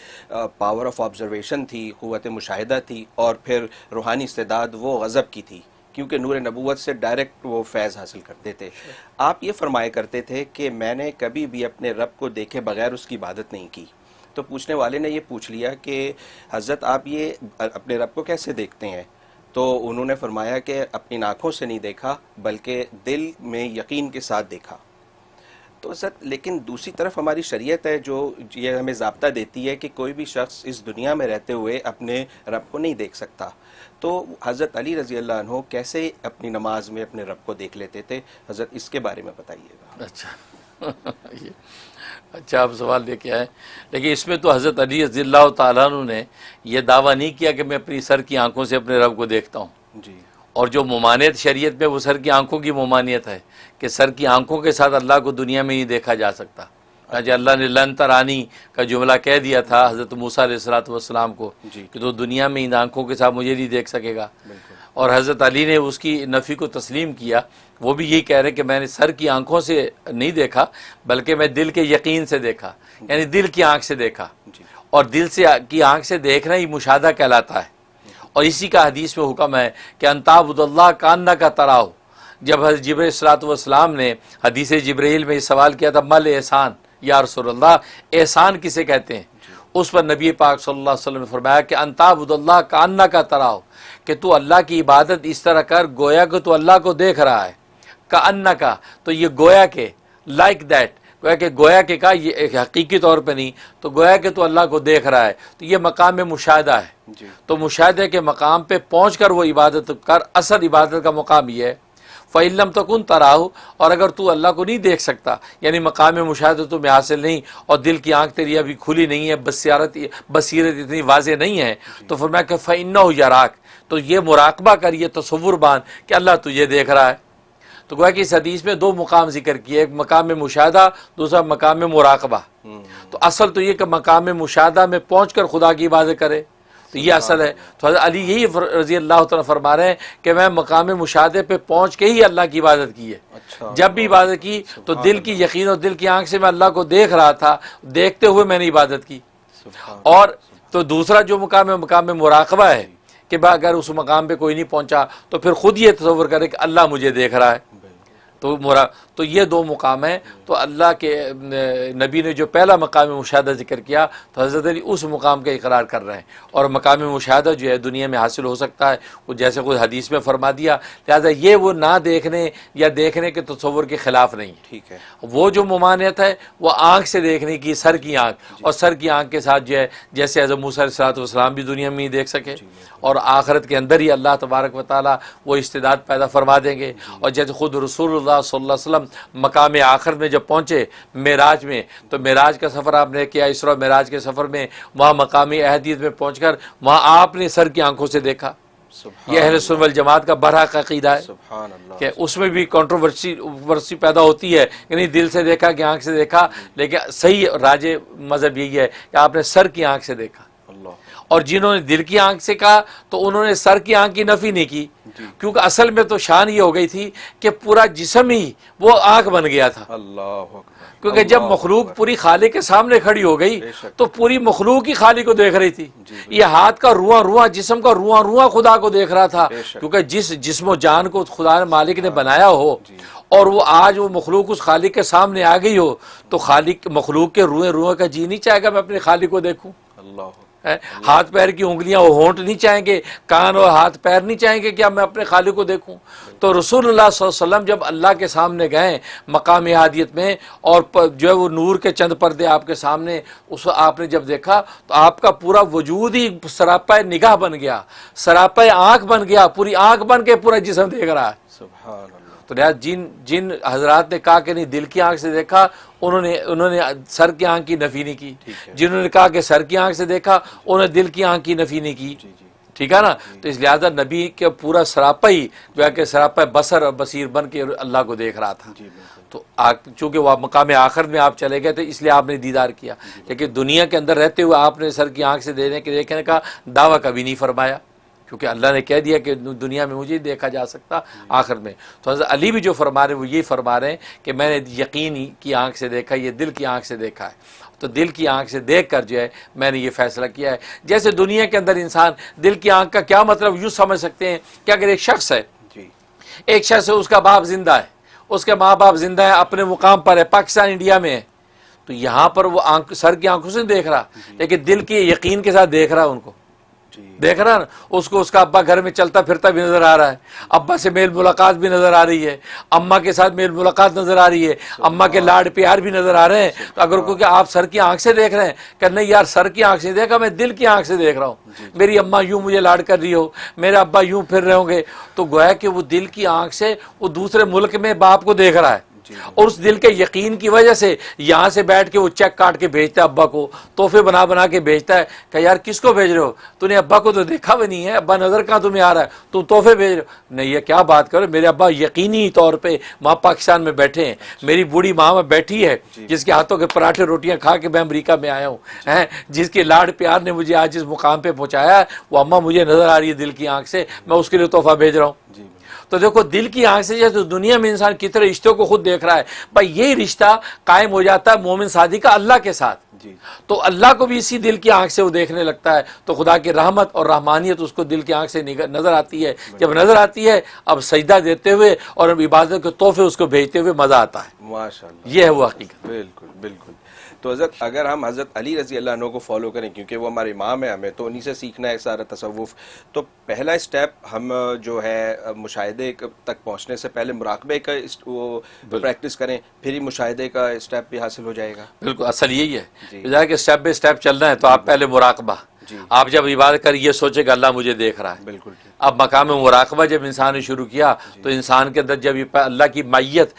پاور آف آبزرویشن تھی, قوت مشاہدہ تھی, اور پھر روحانی استعداد وہ غضب کی تھی کیونکہ نور نبوت سے ڈائریکٹ وہ فیض حاصل کرتے تھے. آپ یہ فرمایا کرتے تھے کہ میں نے کبھی بھی اپنے رب کو دیکھے بغیر اس کی عبادت نہیں کی. تو پوچھنے والے نے یہ پوچھ لیا کہ حضرت آپ یہ اپنے رب کو کیسے دیکھتے ہیں؟ تو انہوں نے فرمایا کہ اپنی آنکھوں سے نہیں دیکھا بلکہ دل میں یقین کے ساتھ دیکھا. تو حضرت لیکن دوسری طرف ہماری شریعت ہے جو یہ ہمیں ضابطہ دیتی ہے کہ کوئی بھی شخص اس دنیا میں رہتے ہوئے اپنے رب کو نہیں دیکھ سکتا. تو حضرت علی رضی اللہ عنہ کیسے اپنی نماز میں اپنے رب کو دیکھ لیتے تھے؟ حضرت اس کے بارے میں بتائیے گا. اچھا آپ سوال لے کے آئے، لیکن اس میں تو حضرت علی رضی اللہ تعالیٰ عنہ نے یہ دعویٰ نہیں کیا کہ میں اپنی سر کی آنکھوں سے اپنے رب کو دیکھتا ہوں. جی. اور جو ممانعت شریعت میں وہ سر کی آنکھوں کی ممانعت ہے کہ سر کی آنکھوں کے ساتھ اللہ کو دنیا میں نہیں دیکھا جا سکتا. جو اللہ نے لن ترانی کا جملہ کہہ دیا تھا حضرت موسیٰ علیہ السلام کو کہ تو دنیا میں ان آنکھوں کے ساتھ مجھے نہیں دیکھ سکے گا. اور حضرت علی نے اس کی نفی کو تسلیم کیا. وہ بھی یہی کہہ رہے کہ میں نے سر کی آنکھوں سے نہیں دیکھا بلکہ میں دل کے یقین سے دیکھا، یعنی دل کی آنکھ سے دیکھا. اور دل سے کی آنکھ سے دیکھنا ہی مشاہدہ کہلاتا ہے. اور اسی کا حدیث میں حکم ہے کہ ان تعبد اللہ کانک تراہ. جب حضرت جبرائیل صلی اللہ علیہ وسلم نے حدیث جبرائیل میں یہ سوال کیا تھا مل احسان یا رسول اللہ، احسان کسے کہتے ہیں؟ اس پر نبی پاک صلی اللہ علیہ وسلم نے فرمایا کہ ان تعبد اللہ کانک تراہ، کہ تو اللہ کی عبادت اس طرح کر گویا کہ تو اللہ کو دیکھ رہا ہے. کانک تو یہ گویا کہ لائک دیٹ، گویا کہ کا یہ ایک حقیقی طور پہ نہیں، تو گویا کہ تو اللہ کو دیکھ رہا ہے. تو یہ مقام مشاہدہ ہے. تو مشاہدے کے مقام پہ پہنچ کر وہ عبادت کر. اصل عبادت کا مقام یہ ہے فَإِن لَمْ تَكُنْ تَرَاهُ. اور اگر تو اللہ کو نہیں دیکھ سکتا، یعنی مقام مشاہدہ تو میں حاصل نہیں اور دل کی آنکھ تیری ابھی کھلی نہیں ہے، بصیرت اتنی واضح نہیں ہے، تو فرمایا کہ فَإِنَّهُ يَرَاكَ. تو یہ مراقبہ کر، یہ تصور بان کہ اللہ تجھے دیکھ رہا ہے. تو گویا کہ اس حدیث میں دو مقام ذکر کیے، ایک مقام مشاہدہ، دوسرا مقام مراقبہ. تو اصل تو یہ کہ مقام مشاہدہ میں پہنچ کر خدا کی عبادت کرے، تو یہ اصل ہے. تو حضرت علی یہی رضی اللہ تعالیٰ فرما رہے ہیں کہ میں مقام مشاہدے پہ پہنچ کے ہی اللہ کی عبادت کی ہے. جب بھی عبادت کی تو دل کی یقین اور دل کی آنکھ سے میں اللہ کو دیکھ رہا تھا، دیکھتے ہوئے میں نے عبادت کی. اور تو دوسرا جو مقام مراقبہ ہے کہ اگر اس مقام پہ کوئی نہیں پہنچا تو پھر خود یہ تصور کرے کہ اللہ مجھے دیکھ رہا ہے. تو یہ دو مقام ہیں. تو اللہ کے نبی نے جو پہلا مقام مشاہدہ ذکر کیا تو حضرت علی اس مقام کا اقرار کر رہے ہیں. اور مقام مشاہدہ جو ہے دنیا میں حاصل ہو سکتا ہے، وہ جیسے کوئی حدیث میں فرما دیا، لہٰذا یہ وہ نہ دیکھنے یا دیکھنے کے تصور کے خلاف نہیں. ٹھیک ہے. وہ جو ممانعت ہے وہ آنکھ سے دیکھنے کی، سر کی آنکھ. اور سر کی آنکھ کے ساتھ جو ہے جیسے حضرت موسیٰ علیہ السلام بھی دنیا میں ہی دیکھ سکے، اور آخرت کے اندر ہی اللہ تبارک و تعالیٰ وہ استعداد پیدا فرما دیں گے. اور جیسے خود رسول اللہ صلی اللہ علیہ وسلم مقام آخر میں جب پہنچے معراج میں، تو معراج کا سفر آپ نے کیا، اسراء معراج کے سفر میں وہاں مقام احدیت میں پہنچ کر وہاں آپ نے سر کی آنکھوں سے دیکھا. یہ اہل سنت والجماعت کا برحق عقیدہ ہے کہ اس میں بھی کنٹروورسی پیدا ہوتی ہے، یعنی دل سے دیکھا کہ آنکھ سے دیکھا، لیکن صحیح راج مذہب یہی ہے کہ آپ نے سر کی آنکھ سے دیکھا. اور جنہوں نے دل کی آنکھ سے کہا تو انہوں نے سر کی آنکھ کی نفی نہیں کی، کیونکہ اصل میں تو شان یہ ہو گئی تھی کہ پورا جسم ہی وہ آنکھ بن گیا تھا. کیونکہ جب مخلوق پوری خالق کے سامنے کھڑی ہو گئی تو پوری مخلوق ہی خالق کو دیکھ رہی تھی. یہ ہاتھ کا رواں جسم کا رواں خدا کو دیکھ رہا تھا، کیونکہ جس جسم و جان کو خدا مالک نے بنایا ہو اور وہ آج وہ مخلوق اس خالق کے سامنے آ گئی ہو، تو خالق مخلوق کے روئے کا جی نہیں چاہے گا میں اپنے خالق کو دیکھوں. ہاتھ پیر کی انگلیاں وہ ہونٹ نہیں چاہیں گے، کان اور ہاتھ پیر نہیں چاہیں گے کہ میں اپنے خالق کو دیکھوں. تو رسول اللہ صلی اللہ علیہ وسلم جب اللہ کے سامنے گئے مقام احادیت میں، اور جو ہے وہ نور کے چند پردے آپ کے سامنے، اس آپ نے جب دیکھا تو آپ کا پورا وجود ہی سراپا نگاہ بن گیا، سراپا آنکھ بن گیا، پوری آنکھ بن کے پورا جسم دیکھ رہا ہے. سبحان اللہ. تو جن حضرات نے کہا کہ نہیں دل کی آنکھ سے دیکھا، انہوں نے سر کی آنکھ کی نفی نہیں کی. جنہوں نے کہا کہ سر کی آنکھ سے دیکھا، انہوں نے دل کی آنکھ کی نفی نہیں کی. ٹھیک ہے نا. تو اس لہٰذا نبی کے پورا سراپا ہی جو ہے کہ سراپا بصر اور بصیر بن کے اللہ کو دیکھ رہا تھا. تو چونکہ وہ مقام آخر میں آپ چلے گئے تھے اس لیے آپ نے دیدار کیا، لیکن دنیا کے اندر رہتے ہوئے آپ نے سر کی آنکھ سے دیکھنے کا دعویٰ کبھی نہیں فرمایا، کیونکہ اللہ نے کہہ دیا کہ دنیا میں مجھے دیکھا جا سکتا آخر میں. تو حضرت علی بھی جو فرما رہے ہیں وہ یہی فرما رہے ہیں کہ میں نے یقینی کی آنکھ سے دیکھا، یہ دل کی آنکھ سے دیکھا ہے. تو دل کی آنکھ سے دیکھ کر جو ہے میں نے یہ فیصلہ کیا ہے. جیسے دنیا کے اندر انسان دل کی آنکھ کا کیا مطلب یوں سمجھ سکتے ہیں کہ اگر ایک شخص ہے ایک شخص ہے اس کا باپ زندہ ہے, اس کے ماں باپ زندہ ہیں, اپنے مقام پر ہے, پاکستان انڈیا میں ہے, تو یہاں پر وہ سر کی آنکھوں سے دیکھ رہا, لیکن دل کے یقین کے ساتھ دیکھ رہا ان کو, دیکھ رہا نا اس کو, اس کا ابا گھر میں چلتا پھرتا بھی نظر آ رہا ہے, ابا سے میل ملاقات بھی نظر آ رہی ہے, اماں کے ساتھ میل ملاقات نظر آ رہی ہے, اماں کے لاڈ پیار بھی نظر آ رہے ہیں. تو اگر کوئی کہ آپ سر کی آنکھ سے دیکھ رہے ہیں, کہ نہیں یار سر کی آنکھ سے دیکھا, میں دل کی آنکھ سے دیکھ رہا ہوں, میری اماں یوں مجھے لاڈ کر رہی ہو, میرے ابا یوں پھر رہے ہوں گے, تو گویا کہ وہ دل کی آنکھ سے وہ دوسرے ملک میں باپ کو دیکھ رہا ہے, اور اس دل کے یقین کی وجہ سے یہاں سے بیٹھ کے وہ چیک کاٹ کے بھیجتا ہے ابا کو, تحفے بنا بنا کے بھیجتا ہے, کہ یار کس کو بھیج رہے ہو, تو نے ابا کو تو دیکھا بھی نہیں ہے, ابا نظر کہاں تمہیں آ رہا ہے, تم تحفے بھیج رہے ہو, نہیں یہ کیا بات کرو, میرے ابا یقینی طور پہ وہاں پاکستان میں بیٹھے ہیں, میری بوڑھی ماں میں بیٹھی ہے جس کے ہاتھوں کے پراٹھے روٹیاں کھا کے میں امریکہ میں آیا ہوں, جس کے لاڈ پیار نے مجھے آج اس مقام پہ پہنچایا, وہ اماں مجھے نظر آ رہی ہے دل کی آنکھ سے, میں اس کے لیے تحفہ بھیج رہا ہوں. تو دیکھو دل کی آنکھ سے جیسے دنیا میں انسان کتنے رشتوں کو خود دیکھ رہا ہے, بھائی یہ رشتہ قائم ہو جاتا ہے مومن صادق کا اللہ کے ساتھ, تو اللہ کو بھی اسی دل کی آنکھ سے وہ دیکھنے لگتا ہے, تو خدا کی رحمت اور رحمانیت اس کو دل کی آنکھ سے نظر آتی ہے. جب نظر آتی ہے اب سجدہ دیتے ہوئے اور اب عبادت کے تحفے اس کو بھیجتے ہوئے مزہ آتا ہے. ماشاءاللہ, یہ ہے وہ حقیقت. بالکل بالکل. تو حضرت اگر ہم حضرت علی رضی اللہ عنہ کو فالو کریں, کیونکہ وہ ہمارے امام ہیں, ہمیں تو انہی سے سیکھنا ہے سارا تصوف, تو پہلا اسٹیپ ہم جو ہے مشاہدے تک پہنچنے سے پہلے مراقبے کا وہ پریکٹس کریں, پھر ہی مشاہدے کا اسٹیپ بھی حاصل ہو جائے گا. بالکل اصل یہی ہے کہ اسٹیپ بائی اسٹیپ چلنا ہے, تو آپ پہلے مراقبہ, آپ جب عبادت کر یہ سوچے کہ اللہ مجھے دیکھ رہا ہے. بالکل. اب مقام مراقبہ جب انسان نے شروع کیا تو انسان کے اندر جب اللہ کی میت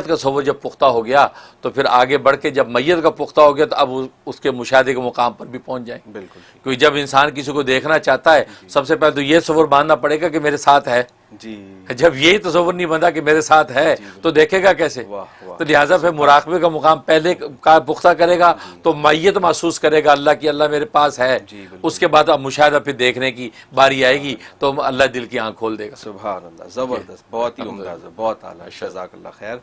کا تصور جب پختہ ہو گیا, تو پھر آگے بڑھ کے جب میت کا پختہ ہو گیا تو اب اس کے مشاہدے کے مقام پر بھی پہنچ جائیں. بالکل. کیونکہ جب انسان کسی کو دیکھنا چاہتا ہے سب سے پہلے تو یہ تصور باندھنا پڑے گا کہ میرے ساتھ ہے. جب یہی تصور نہیں بندہ کہ میرے ساتھ ہے تو دیکھے گا کیسے. تو لہٰذا پھر مراقبے کا مقام پہلے کا پختہ کرے گا تو میت محسوس کرے گا اللہ کی, اللہ میرے پاس ہے. اس کے بعد اب مشاہدہ پھر دیکھنے کی باری آئے گی تو اللہ دل کی آنکھ کھول دے گا. سبحان اللہ, زبردست, بہت ہی عمدہ, بہت اعلیٰ, جزاک اللہ خیر.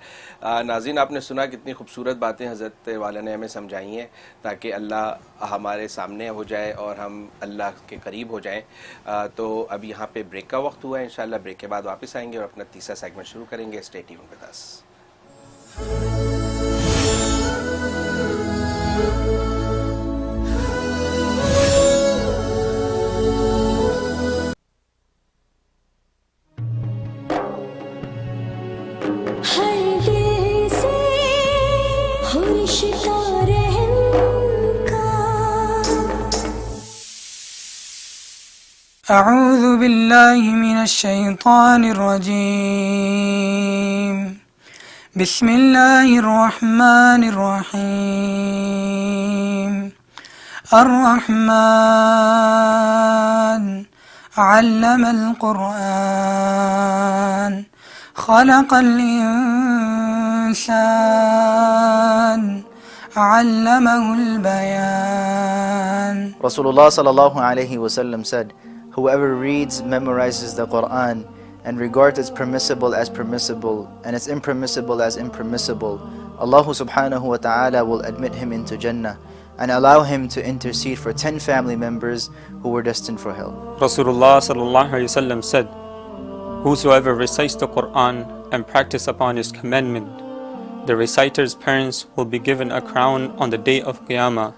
ناظرین آپ نے سنا کتنی خوبصورت باتیں حضرت والا نے ہمیں سمجھائی ہیں تاکہ اللہ ہمارے سامنے ہو جائے اور ہم اللہ کے قریب ہو جائیں. تو اب یہاں پہ بریک کا وقت ہوا ہے, انشاءاللہ بریک کے بعد واپس آئیں گے اور اپنا تیسرا سیگمنٹ شروع کریں گے. Stay tune with us. أعوذ بالله من الشيطان الرجيم. بسم الله الرحمن الرحيم. الرحمن علم القرآن خلق الإنسان علمه البيان. Rasulullah sallallahu alayhi wasallam said, whoever reads, memorizes the Quran and regards its permissible as permissible and its impermissible as impermissible, Allah subhanahu wa ta'ala will admit him into Jannah and allow him to intercede for 10 family members who were destined for hell. Rasulullah sallallahu alayhi wasallam said, whosoever recites the Quran and practice upon his commandment, the reciter's parents will be given a crown on the day of Qiyamah.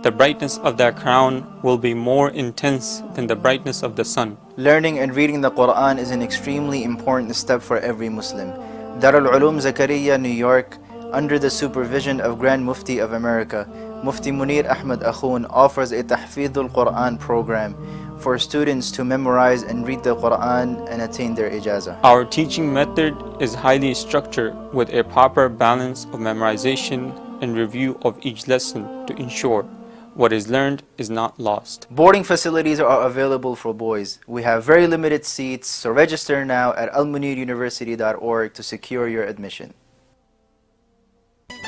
The brightness of that crown will be more intense than the brightness of the sun. Learning and reading the Quran is an extremely important step for every Muslim. Darul Uloom Zakariya, New York, under the supervision of Grand Mufti of America, Mufti Munir Ahmad Akhoon, offers a Tahfidhul Quran program for students to memorize and read the Quran and attain their ijazah. Our teaching method is highly structured with a proper balance of memorization and review of each lesson to ensure what is learned is not lost. Boarding facilities are available for boys. We have very limited seats, so register now at almuniruniversity.org to secure your admission.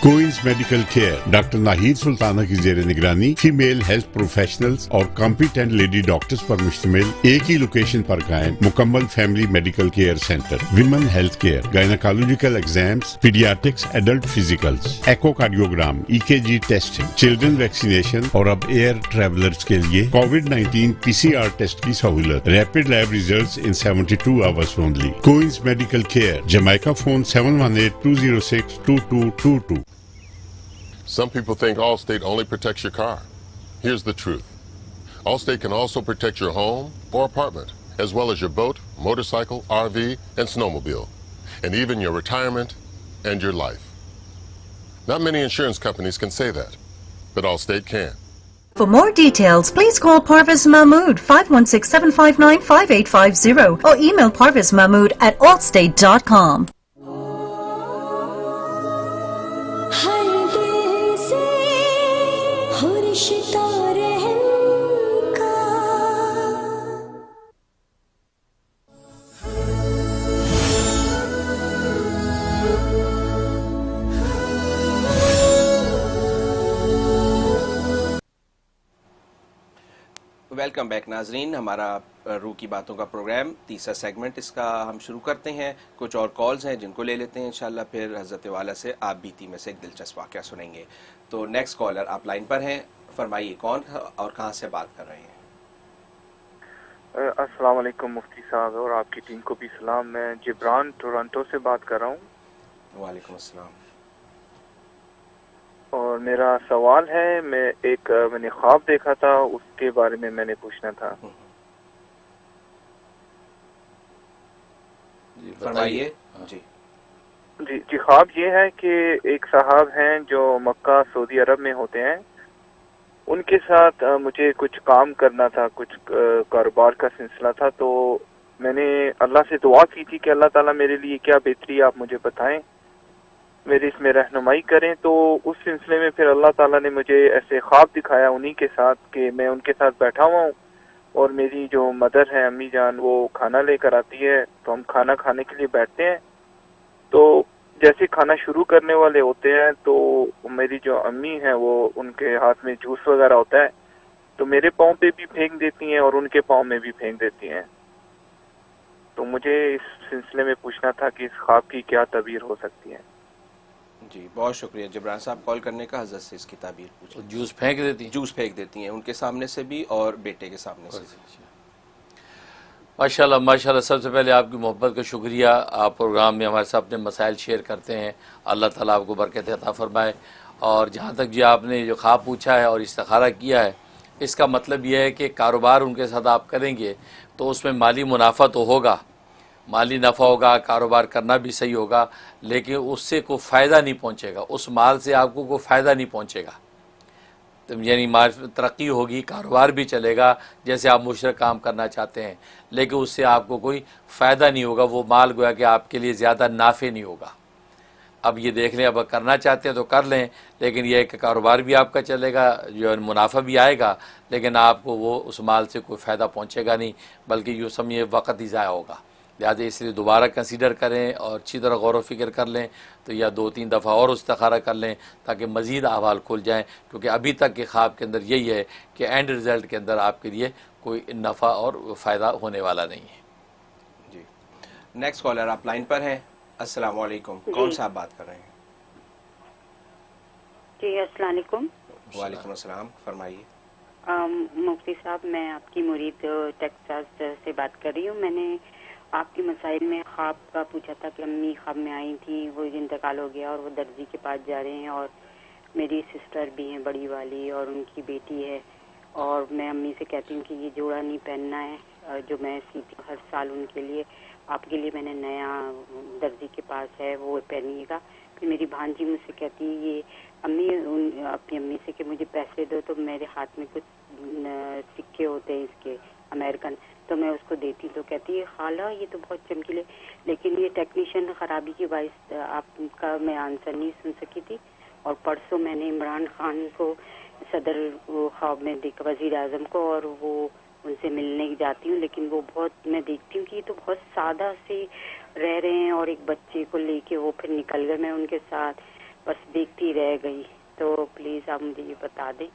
Queens medical care doctor Nahid Sultana کی زیر نگرانی female health professionals اور competent lady doctors پر مشتمل ایک ہی location پر قائم مکمل family medical care centre, women health care, gynaecological exams, paediatrics, adult physicals, echo cardiogram, EKG testing, children vaccination اور اب ایئر ٹریولرز کے لیے کووڈ-19 PCR ٹیسٹ کی سہولت، rapid lab results in 72 hours only۔ Queens medical care, Jamaica phone 718-206-2222۔ Some people think Allstate only protects your car. Here's the truth. Allstate can also protect your home or apartment, as well as your boat, motorcycle, RV, and snowmobile, and even your retirement and your life. Not many insurance companies can say that, but Allstate can. For more details, please call Parvez Mahmood 516-759-5850 or email parvezmahmood@allstate.com. Welcome back ناظرین، ہمارا روح کی باتوں کا programme تیسرا segment اس کا ہم شروع کرتے ہیں۔ کچھ اور کالز ہیں جن کو لے لیتے ہیں انشاءاللہ، پھر حضرت والا سے آپ بیتی میں سے ایک دلچسپ واقعہ سنیں گے۔ تو نیکسٹ کالر آپ لائن پر ہیں، فرمائیے کون اور کہاں سے بات کر رہے ہیں؟ السلام علیکم مفتی صاحب اور آپ کی ٹیم کو بھی سلام۔ میں جبران ٹورنٹو سے بات کر رہا ہوں۔ وعلیکم السلام۔ اور میرا سوال ہے، میں نے خواب دیکھا تھا، اس کے بارے میں نے پوچھنا تھا۔ فرمائیے۔ جی خواب یہ ہے کہ ایک صاحب ہیں جو مکہ سعودی عرب میں ہوتے ہیں، ان کے ساتھ مجھے کچھ کام کرنا تھا، کچھ کاروبار کا سلسلہ تھا، تو میں نے اللہ سے دعا کی تھی کہ اللہ تعالیٰ میرے لیے کیا بہتری آپ مجھے بتائیں، میری اس میں رہنمائی کریں۔ تو اس سلسلے میں پھر اللہ تعالیٰ نے مجھے ایسے خواب دکھایا انہی کے ساتھ کہ میں ان کے ساتھ بیٹھا ہوا ہوں اور میری جو مدر ہے امی جان وہ کھانا لے کر آتی ہے، تو ہم کھانا کھانے کے لیے بیٹھتے ہیں۔ تو جیسے کھانا شروع کرنے والے ہوتے ہیں تو میری جو امی ہیں وہ ان کے ہاتھ میں جوس وغیرہ ہوتا ہے، تو میرے پاؤں پہ بھی پھینک دیتی ہیں اور ان کے پاؤں میں بھی پھینک دیتی ہیں۔ تو مجھے اس سلسلے میں پوچھنا تھا کہ اس خواب کی کیا تعبیر ہو سکتی ہے؟ جی بہت شکریہ جبران صاحب کال کرنے کا۔ حضرت سے اس کی تعبیر پوچھیں۔ جوس پھینک دیتی ہیں؟ جوس پھینک دیتی ہیں، ان کے سامنے سے بھی اور بیٹے کے سامنے سے بھی۔ ماشاءاللہ ماشاءاللہ، سب سے پہلے آپ کی محبت کا شکریہ، آپ پروگرام میں ہمارے ساتھ اپنے مسائل شیئر کرتے ہیں، اللہ تعالیٰ آپ کو برکت عطا فرمائے۔ اور جہاں تک جی آپ نے جو خواب پوچھا ہے اور استخارہ کیا ہے، اس کا مطلب یہ ہے کہ کاروبار ان کے ساتھ آپ کریں گے تو اس میں مالی منافع تو ہوگا، مالی نفع ہوگا، کاروبار کرنا بھی صحیح ہوگا، لیکن اس سے کوئی فائدہ نہیں پہنچے گا، اس مال سے آپ کو کوئی فائدہ نہیں پہنچے گا۔ یعنی ترقی ہوگی، کاروبار بھی چلے گا جیسے آپ مشرک کام کرنا چاہتے ہیں، لیکن اس سے آپ کو کوئی فائدہ نہیں ہوگا، وہ مال گویا کہ آپ کے لیے زیادہ نافع نہیں ہوگا۔ اب یہ دیکھ لیں، اب کرنا چاہتے ہیں تو کر لیں، لیکن یہ کہ کاروبار بھی آپ کا چلے گا، جو منافع بھی آئے گا، لیکن آپ کو وہ اس مال سے کوئی فائدہ پہنچے گا نہیں، بلکہ یوں سمجھے وقت ہی ضائع ہوگا۔ لہٰذا اس لیے دوبارہ کنسیڈر کریں اور اچھی طرح غور و فکر کر لیں، تو یا 2-3 دفعہ اور استخارہ کر لیں تاکہ مزید احوال کھل جائیں، کیونکہ ابھی تک کے خواب کے اندر یہی ہے کہ اینڈ رزلٹ کے اندر آپ کے لیے کوئی نفع اور فائدہ ہونے والا نہیں ہے۔ جی نیکسٹ کالر آپ لائن پر ہیں۔ السلام علیکم، کون صاحب بات کر رہے ہیں؟ جی السلام علیکم۔ وعلیکم السلام، فرمائیے۔ مفتی صاحب میں آپ کی مرید ٹیکساس سے بات کر رہی ہوں۔ میں نے آپ کے مسائل میں خواب کا پوچھا تھا کہ امی خواب میں آئی تھیں، وہ انتقال ہو گیا اور وہ درزی کے پاس جا رہے ہیں، اور میری سسٹر بھی ہیں بڑی والی اور ان کی بیٹی ہے، اور میں امی سے کہتی ہوں کہ یہ جوڑا نہیں پہننا ہے جو میں سیتی ہر سال ان کے لیے، آپ کے لیے میں نے نیا درزی کے پاس ہے وہ پہنیے گا۔ پھر میری بھانجی مجھ سے کہتی ہے یہ امی اپنی امی سے کہ مجھے پیسے دو، تو میرے ہاتھ میں کچھ سکے ہوتے ہیں اس کے امریکن، تو میں اس کو دیتی تو کہتی ہے خالہ یہ تو بہت چمکیلے، لیکن یہ ٹیکنیشین خرابی کی باعث آپ کا میں آنسر نہیں سن سکی تھی۔ اور پرسوں میں نے عمران خان کو صدر خواب میں دیکھا، وزیر اعظم کو، اور وہ ان سے ملنے جاتی ہوں، لیکن وہ بہت میں دیکھتی ہوں کہ یہ تو بہت سادہ سے رہ رہے ہیں، اور ایک بچے کو لے کے وہ پھر نکل گئے، میں ان کے ساتھ بس دیکھتی رہ گئی. تو پلیز آپ مجھے یہ بتا دیں.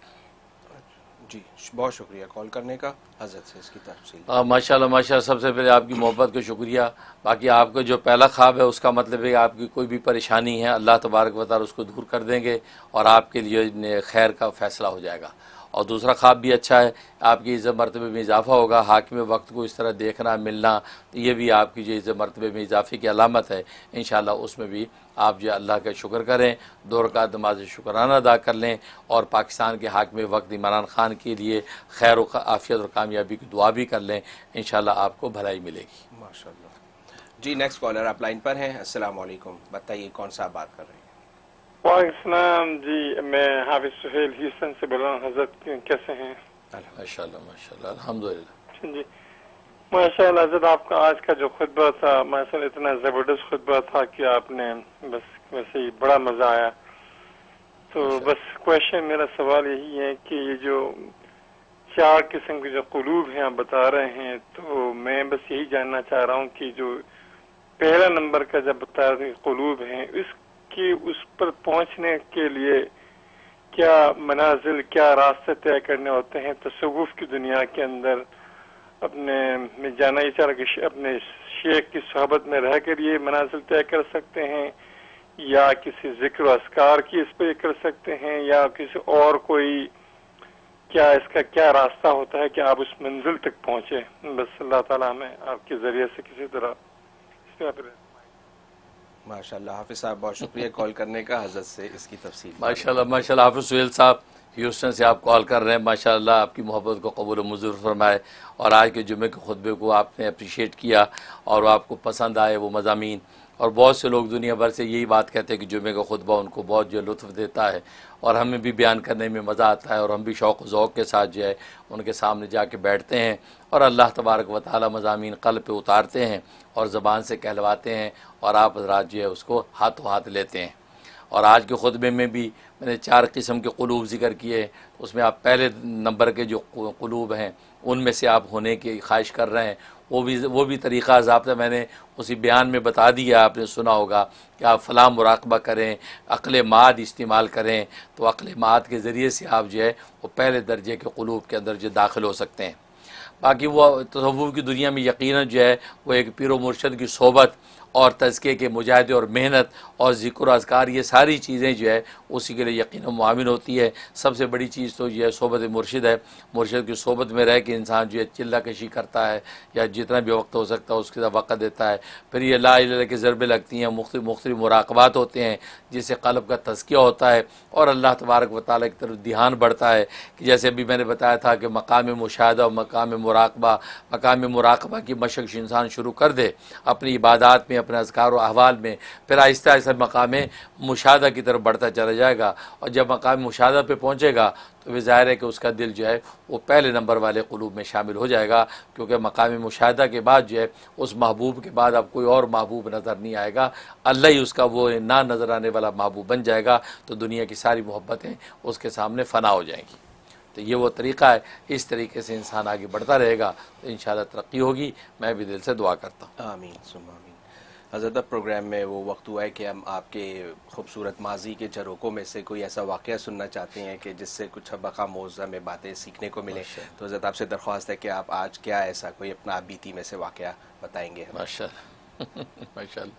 جی بہت شکریہ کال کرنے کا. حضرت سے اس کی تفصیل. ماشاء اللہ ماشاء اللہ. سب سے پہلے آپ کی محبت کو شکریہ. باقی آپ کا جو پہلا خواب ہے اس کا مطلب ہے کہ آپ کی کوئی بھی پریشانی ہے اللہ تبارک و تعالی اس کو دور کر دیں گے اور آپ کے لیے خیر کا فیصلہ ہو جائے گا. اور دوسرا خواب بھی اچھا ہے, آپ کی عزت مرتبے میں اضافہ ہوگا. حاکم وقت کو اس طرح دیکھنا ملنا تو یہ بھی آپ کی جو عزت مرتبے میں اضافے کی علامت ہے. انشاءاللہ اس میں بھی آپ جو اللہ کا شکر کریں, 2 رکعت نماز شکرانہ ادا کر لیں اور پاکستان کے حاکم وقت عمران خان کے لیے خیر و عافیت اور کامیابی کی دعا بھی کر لیں. انشاءاللہ آپ کو بھلائی ملے گی. ماشاءاللہ. جی نیکسٹ کالر آپ لائن پر ہیں. السلام علیکم, بتائیے کون صاحب بات کر رہے ہیں؟ وعلیکم السلام. جی میں حافظ سہیل ہیوسٹن سے بول رہا ہوں. حضرت کیسے ہیں؟ ماشاءاللہ ماشاءاللہ الحمدللہ. جی ماشاءاللہ. حضرت آپ کا آج کا جو خطبہ تھا ماشاءاللہ اتنا زبردست خطبہ تھا کہ آپ نے بس ویسے ہی بڑا مزہ آیا. تو بس کویشچن میرا سوال یہی ہے کہ یہ جو 4 قسم کے جو قلوب ہیں آپ بتا رہے ہیں, تو میں بس یہی جاننا چاہ رہا ہوں کہ جو پہلا نمبر کا جب بتا رہے ہیں قلوب ہیں, اس پر پہنچنے کے لیے کیا منازل, کیا راستے طے کرنے ہوتے ہیں؟ تصوف کی دنیا کے اندر میں جانا یہ چاہ رہا کہ اپنے شیخ کی صحبت میں رہ کر یہ منازل طے کر سکتے ہیں, یا کسی ذکر و اذکار کی اس پہ کر سکتے ہیں, یا کسی اور کوئی کیا اس کا کیا راستہ ہوتا ہے کہ آپ اس منزل تک پہنچے؟ بس اللہ تعالیٰ ہمیں آپ کے ذریعے سے کسی طرح اس میں ماشاءاللہ. حافظ صاحب بہت شکریہ کال کرنے کا. حضرت سے اس کی تفصیل. ماشاءاللہ ماشاءاللہ. حافظ سہیل صاحب ہیوسٹن سے آپ کال کر رہے ہیں. ماشاءاللہ آپ کی محبت کو قبول و منظور فرمائے, اور آج کے جمعے کے خطبے کو آپ نے اپریشیٹ کیا اور آپ کو پسند آئے وہ مضامین. اور بہت سے لوگ دنیا بھر سے یہی بات کہتے ہیں کہ جمعے کا خطبہ ان کو بہت جو لطف دیتا ہے, اور ہمیں بھی بیان کرنے میں مزہ آتا ہے, اور ہم بھی شوق و ذوق کے ساتھ جو ہے ان کے سامنے جا کے بیٹھتے ہیں, اور اللہ تبارک و تعالی مضامین قلب پہ اتارتے ہیں اور زبان سے کہلواتے ہیں, اور آپ حضرات جو ہے اس کو ہاتھوں ہاتھ لیتے ہیں. اور آج کے خطبے میں بھی میں نے 4 قسم کے قلوب ذکر کیے. اس میں آپ پہلے نمبر کے جو قلوب ہیں ان میں سے آپ ہونے کی خواہش کر رہے ہیں. وہ بھی طریقہ ضابطہ میں نے اسی بیان میں بتا دیا, آپ نے سنا ہوگا کہ آپ فلاں مراقبہ کریں, عقل ماد استعمال کریں, تو عقل ماد کے ذریعے سے آپ جو ہے وہ پہلے درجے کے قلوب کے اندر جو داخل ہو سکتے ہیں. باقی وہ تصوف کی دنیا میں یقیناً جو ہے وہ ایک پیر و مرشد کی صحبت اور تزکیے کے مجاہدے اور محنت اور ذکر و اذکار, یہ ساری چیزیں جو ہے اسی کے لیے یقین و معاون ہوتی ہے. سب سے بڑی چیز تو یہ صحبت مرشد ہے. مرشد کی صحبت میں رہ کے انسان جو ہے چلہ کشی کرتا ہے, یا جتنا بھی وقت ہو سکتا ہے اس کے ساتھ وقت دیتا ہے. پھر یہ لا الہ کے ضربے لگتی ہیں, مختلف مراقبات ہوتے ہیں جس سے قلب کا تزکیہ ہوتا ہے, اور اللہ تبارک و تعالیٰ کی طرف دھیان بڑھتا ہے. کہ جیسے ابھی میں نے بتایا تھا کہ مقام مشاہدہ اور مقام مراقبہ کی مشق انسان شروع کر دے اپنی عبادات میں, اپنے اذکار و احوال میں, پھر آہستہ آہستہ مقام مشاہدہ کی طرف بڑھتا چلا جائے گا. اور جب مقام مشاہدہ پہ پہنچے گا تو بھی ظاہر ہے کہ اس کا دل جو ہے وہ پہلے نمبر والے قلوب میں شامل ہو جائے گا, کیونکہ مقام مشاہدہ کے بعد جو ہے اس محبوب کے بعد اب کوئی اور محبوب نظر نہیں آئے گا, اللہ ہی اس کا وہ نہ نظر آنے والا محبوب بن جائے گا. تو دنیا کی ساری محبتیں اس کے سامنے فنا ہو جائیں گی. تو یہ وہ طریقہ ہے, اس طریقے سے انسان آگے بڑھتا رہے گا تو انشاءاللہ ترقی ہوگی. میں بھی دل سے دعا کرتا ہوں. آمین ثم آمین. حضرت اب پروگرام میں وہ وقت ہوا ہے کہ ہم آپ کے خوبصورت ماضی کے جھروکوں میں سے کوئی ایسا واقعہ سننا چاہتے ہیں کہ جس سے کچھ سبق آموز ہمیں باتیں سیکھنے کو ملے. تو حضرت آپ سے درخواست ہے کہ آپ آج کیا ایسا کوئی اپنا بیتی میں سے واقعہ بتائیں گے. ماشاءاللہ ماشاءاللہ.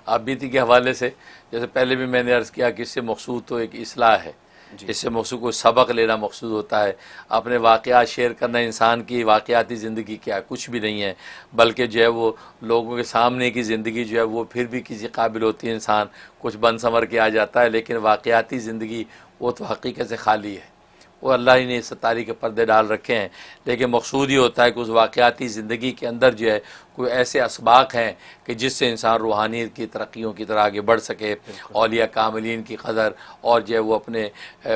آپ بیتی کے حوالے سے جیسے پہلے بھی میں نے عرض کیا کہ اس سے مقصود تو ایک اصلاح ہے, اس سے مقصود کو سبق لینا مقصود ہوتا ہے. اپنے واقعات شیئر کرنا انسان کی واقعاتی زندگی کیا کچھ بھی نہیں ہے, بلکہ جو ہے وہ لوگوں کے سامنے کی زندگی جو ہے وہ پھر بھی کسی قابل ہوتی ہے, انسان کچھ بن سنور کے آ جاتا ہے, لیکن واقعاتی زندگی وہ تو حقیقت سے خالی ہے. وہ اللہ ہی نے اس تاریخ کے پردے ڈال رکھے ہیں, لیکن مقصود ہی ہوتا ہے کہ اس واقعاتی زندگی کے اندر جو ہے کوئی ایسے اسباق ہیں کہ جس سے انسان روحانیت کی ترقیوں کی طرح آگے بڑھ سکے, اولیاء کاملین کی قدر اور جو ہے وہ اپنے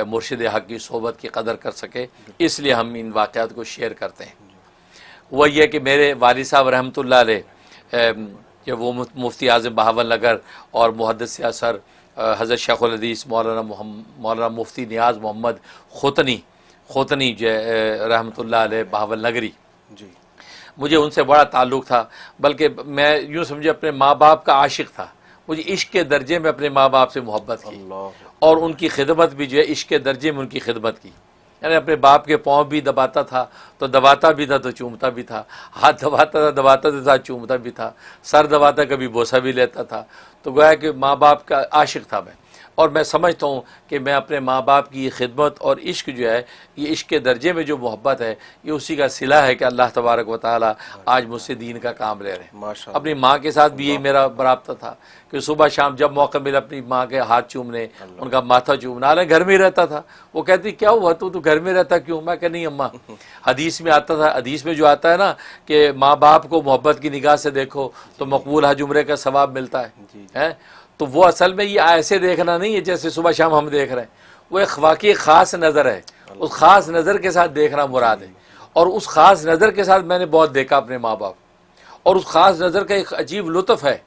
مرشد حق کی صحبت کی قدر کر سکے. اس لیے ہم ان واقعات کو شیئر کرتے ہیں. وہ یہ کہ میرے والد صاحب رحمۃ اللہ علیہ جو وہ مفتی اعظم بہاول نگر اور محدث اثر حضرت شیخ الحدیث مولانا مفتی نیاز محمد خوتنی جو رحمۃ اللہ علیہ بہاول نگری, مجھے ان سے بڑا تعلق تھا, بلکہ میں یوں سمجھے اپنے ماں باپ کا عاشق تھا. مجھے عشق کے درجے میں اپنے ماں باپ سے محبت کی اور ان کی خدمت بھی جو ہے عشق کے درجے میں ان کی خدمت کی. یعنی اپنے باپ کے پاؤں بھی دباتا تھا تو دباتا بھی تھا تو چومتا بھی تھا, ہاتھ دباتا تھا چومتا بھی تھا, سر دباتا کبھی بوسہ بھی لیتا تھا. تو گویا کہ ماں باپ کا عاشق تھا میں, اور میں سمجھتا ہوں کہ میں اپنے ماں باپ کی خدمت اور عشق جو ہے یہ عشق کے درجے میں جو محبت ہے یہ اسی کا صلہ ہے کہ اللہ تبارک و تعالی آج مجھ سے دین کا کام لے رہے ہیں. اپنی ماں کے ساتھ بھی یہی میرا رابطہ تھا کہ صبح شام جب موقع ملا اپنی ماں کے ہاتھ چومنے, ان کا ماتھا چومنا. حالانکہ گھر میں ہی رہتا تھا. وہ کہتی کیا ہوا تو گھر میں رہتا کیوں؟ میں کہ نہیں اماں, حدیث میں آتا تھا, حدیث میں جو آتا ہے نا کہ ماں باپ کو محبت کی نگاہ سے دیکھو تو مقبول حج عمرے کا ثواب ملتا ہے. تو وہ اصل میں یہ ایسے دیکھنا نہیں ہے جیسے صبح شام ہم دیکھ رہے ہیں, وہ ایک واقعی خاص نظر ہے, اس خاص نظر کے ساتھ دیکھنا مراد ہے. اور اس خاص نظر کے ساتھ میں نے بہت دیکھا اپنے ماں باپ, اور اس خاص نظر کا ایک عجیب لطف ہے,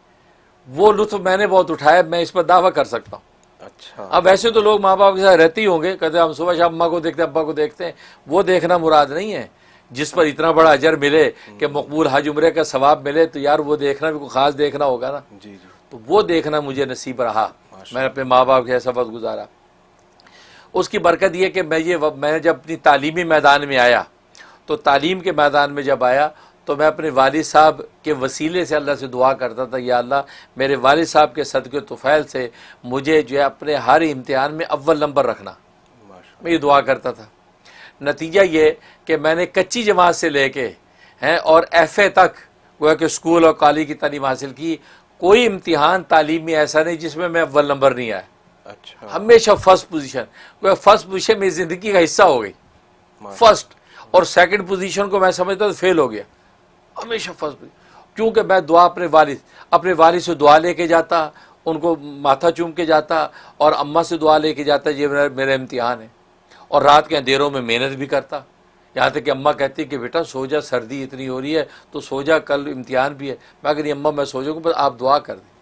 وہ لطف میں نے بہت اٹھایا, میں اس پر دعویٰ کر سکتا ہوں. اچھا, اب ویسے تو لوگ ماں باپ کے ساتھ رہتے ہی ہوں گے, کہتے ہیں ہم صبح شام اماں کو دیکھتے ہیں ابا کو دیکھتے ہیں, وہ دیکھنا مراد نہیں ہے. جس پر اتنا بڑا اجر ملے کہ مقبول حج عمرے کا ثواب ملے تو یار وہ دیکھنا بھی کوئی خاص دیکھنا ہوگا نا. تو وہ دیکھنا مجھے نصیب رہا, میں نے اپنے ماں باپ کے ایسا وقت گزارا. اس کی برکت یہ کہ میں جب اپنی تعلیمی میدان میں آیا تو تعلیم کے میدان میں جب آیا تو میں اپنے والد صاحب کے وسیلے سے اللہ سے دعا کرتا تھا, یا اللہ میرے والد صاحب کے صدقے طفیل سے مجھے جو ہے اپنے ہر امتحان میں اول نمبر رکھنا. میں یہ دعا کرتا تھا. نتیجہ یہ کہ میں نے کچی جماعت سے لے کے اور ایف اے تک گویا کہ اسکول اور کالج کی تعلیم حاصل کی, کوئی امتحان تعلیمی ایسا نہیں جس میں اول نمبر نہیں آیا. اچھا, ہمیشہ فرسٹ پوزیشن. فرسٹ پوزیشن میری زندگی کا حصہ ہو گئی, فرسٹ. اور سیکنڈ پوزیشن کو میں سمجھتا تو فیل ہو گیا, ہمیشہ فرسٹ پوزیشن. کیونکہ میں دعا اپنے والد سے دعا لے کے جاتا, ان کو ماتھا چوم کے جاتا, اور اماں سے دعا لے کے جاتا یہ میرا امتحان ہے. اور رات کے اندھیروں میں محنت بھی کرتا, یہاں تک کہ اماں کہتی کہ بیٹا سو جا, سردی اتنی ہو رہی ہے تو سو جا, کل امتحان بھی ہے. میں کہتی اماں میں سو جاؤں گا, بس آپ دعا کر دیں.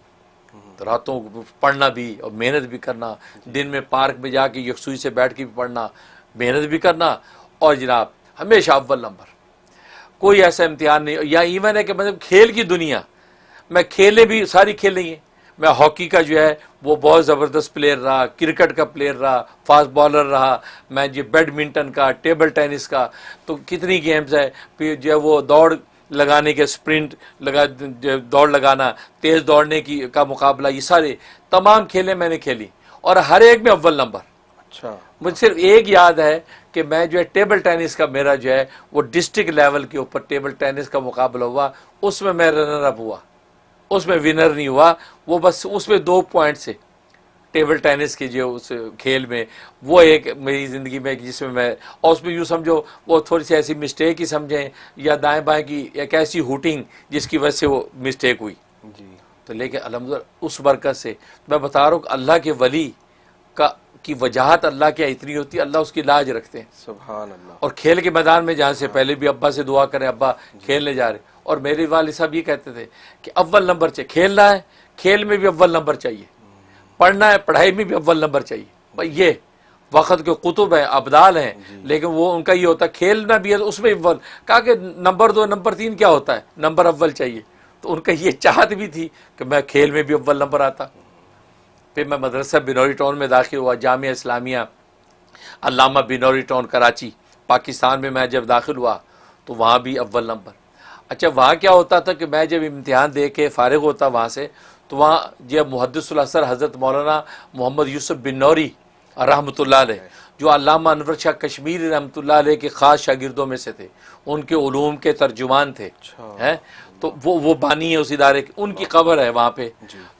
تو راتوں پڑھنا بھی اور محنت بھی کرنا, دن میں پارک میں جا کے یکسوئی سے بیٹھ کے بھی پڑھنا, محنت بھی کرنا, اور جناب ہمیشہ اول نمبر. کوئی ایسا امتحان نہیں. یا ایون ہے کہ مطلب کھیل کی دنیا میں کھیلے بھی ساری کھیلیں ہیں. میں ہاکی کا جو ہے وہ بہت زبردست پلیئر رہا, کرکٹ کا پلیئر رہا, فاسٹ بالر رہا, میں جو بیڈمنٹن کا, ٹیبل ٹینس کا, تو کتنی گیمز ہے. پھر جو ہے وہ دوڑ لگانے کے, اسپرنٹ دوڑ لگانا, تیز دوڑنے کا مقابلہ, یہ سارے تمام کھیلیں میں نے کھیلی اور ہر ایک میں اول نمبر. اچھا, مجھے صرف ایک یاد ہے کہ میں جو ہے ٹیبل ٹینس کا میرا جو ہے وہ ڈسٹرکٹ لیول کے اوپر ٹیبل ٹینس کا مقابلہ ہوا, اس میں میں رنر اپ ہوا, اس میں ونر نہیں ہوا. وہ بس اس میں 2 پوائنٹ سے ٹیبل ٹینس کے جو اس کھیل میں, وہ ایک میری زندگی میں جس میں میں, اور اس میں یوں سمجھو وہ تھوڑی سی ایسی مسٹیک ہی سمجھیں, یا دائیں بائیں کی ایک ایسی ہوٹنگ جس کی وجہ سے وہ مسٹیک ہوئی. تو لیکن الحمدللہ اس برکت سے میں بتا رہا ہوں کہ اللہ کے ولی کی وجاہت اللہ کی اتنی ہوتی ہے, اللہ اس کی لاج رکھتے ہیں. سبحان اللہ. اور کھیل کے میدان میں جانے سے پہلے بھی ابا سے دعا کریں, ابا کھیلنے جا رہے. اور میرے والد صاحب یہ کہتے تھے کہ اول نمبر چاہیے, کھیلنا ہے کھیل میں بھی اول نمبر چاہیے, پڑھنا ہے پڑھائی میں بھی اول نمبر چاہیے. بھائی یہ وقت کے قطب ہیں, ابدال ہیں, لیکن وہ ان کا یہ ہوتا ہے کھیلنا بھی ہے اس میں اول. کہا کہ نمبر 2 نمبر 3 کیا ہوتا ہے, نمبر اول چاہیے. تو ان کا یہ چاہت بھی تھی کہ میں کھیل میں بھی اول نمبر آتا. پھر میں مدرسہ بنوری ٹاؤن میں داخل ہوا, جامعہ اسلامیہ علامہ بنوری ٹاؤن کراچی پاکستان میں. میں جب داخل ہوا تو وہاں بھی اول نمبر. اچھا, وہاں کیا ہوتا تھا کہ میں جب امتحان دے کے فارغ ہوتا وہاں سے, تو وہاں جب محدث الاثر حضرت مولانا محمد یوسف بنوری رحمۃ اللہ علیہ, جو علامہ انور شاہ کشمیری رحمۃ اللہ علیہ کے خاص شاگردوں میں سے تھے, ان کے علوم کے ترجمان تھے, تو وہ بانی ہے اس ادارے کی, ان کی قبر ہے وہاں پہ.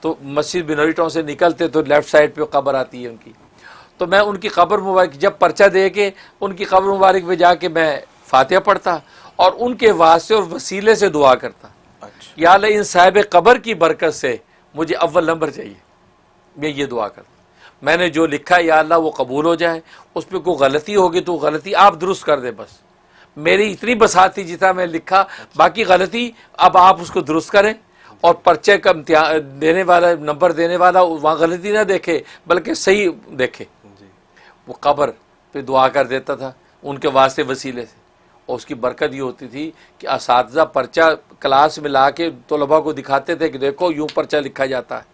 تو مسجد بنوری ٹاؤن سے نکلتے تو لیفٹ سائڈ پہ قبر آتی ہے ان کی. تو میں ان کی قبر مبارک جب پرچہ دے کے ان کی قبر مبارک پہ جا کے میں فاتحہ پڑھتا اور ان کے واسطے اور وسیلے سے دعا کرتا, یا اللہ ان صاحب قبر کی برکت سے مجھے اول نمبر چاہیے. میں یہ دعا کرتا, میں نے جو لکھا یا اللہ وہ قبول ہو جائے, اس پہ کوئی غلطی ہوگی تو غلطی آپ درست کر دیں. بس میری اتنی بساط تھی جتنا میں لکھا, باقی غلطی اب آپ اس کو درست کریں. اور پرچے کا امتحان دینے والا, نمبر دینے والا وہاں غلطی نہ دیکھے بلکہ صحیح دیکھے. وہ قبر پہ دعا کر دیتا تھا ان کے واسطے وسیلے سے. اور اس کی برکت یہ ہوتی تھی کہ اساتذہ پرچہ کلاس میں لا کے طلباء کو دکھاتے تھے کہ دیکھو یوں پرچہ لکھا جاتا ہے.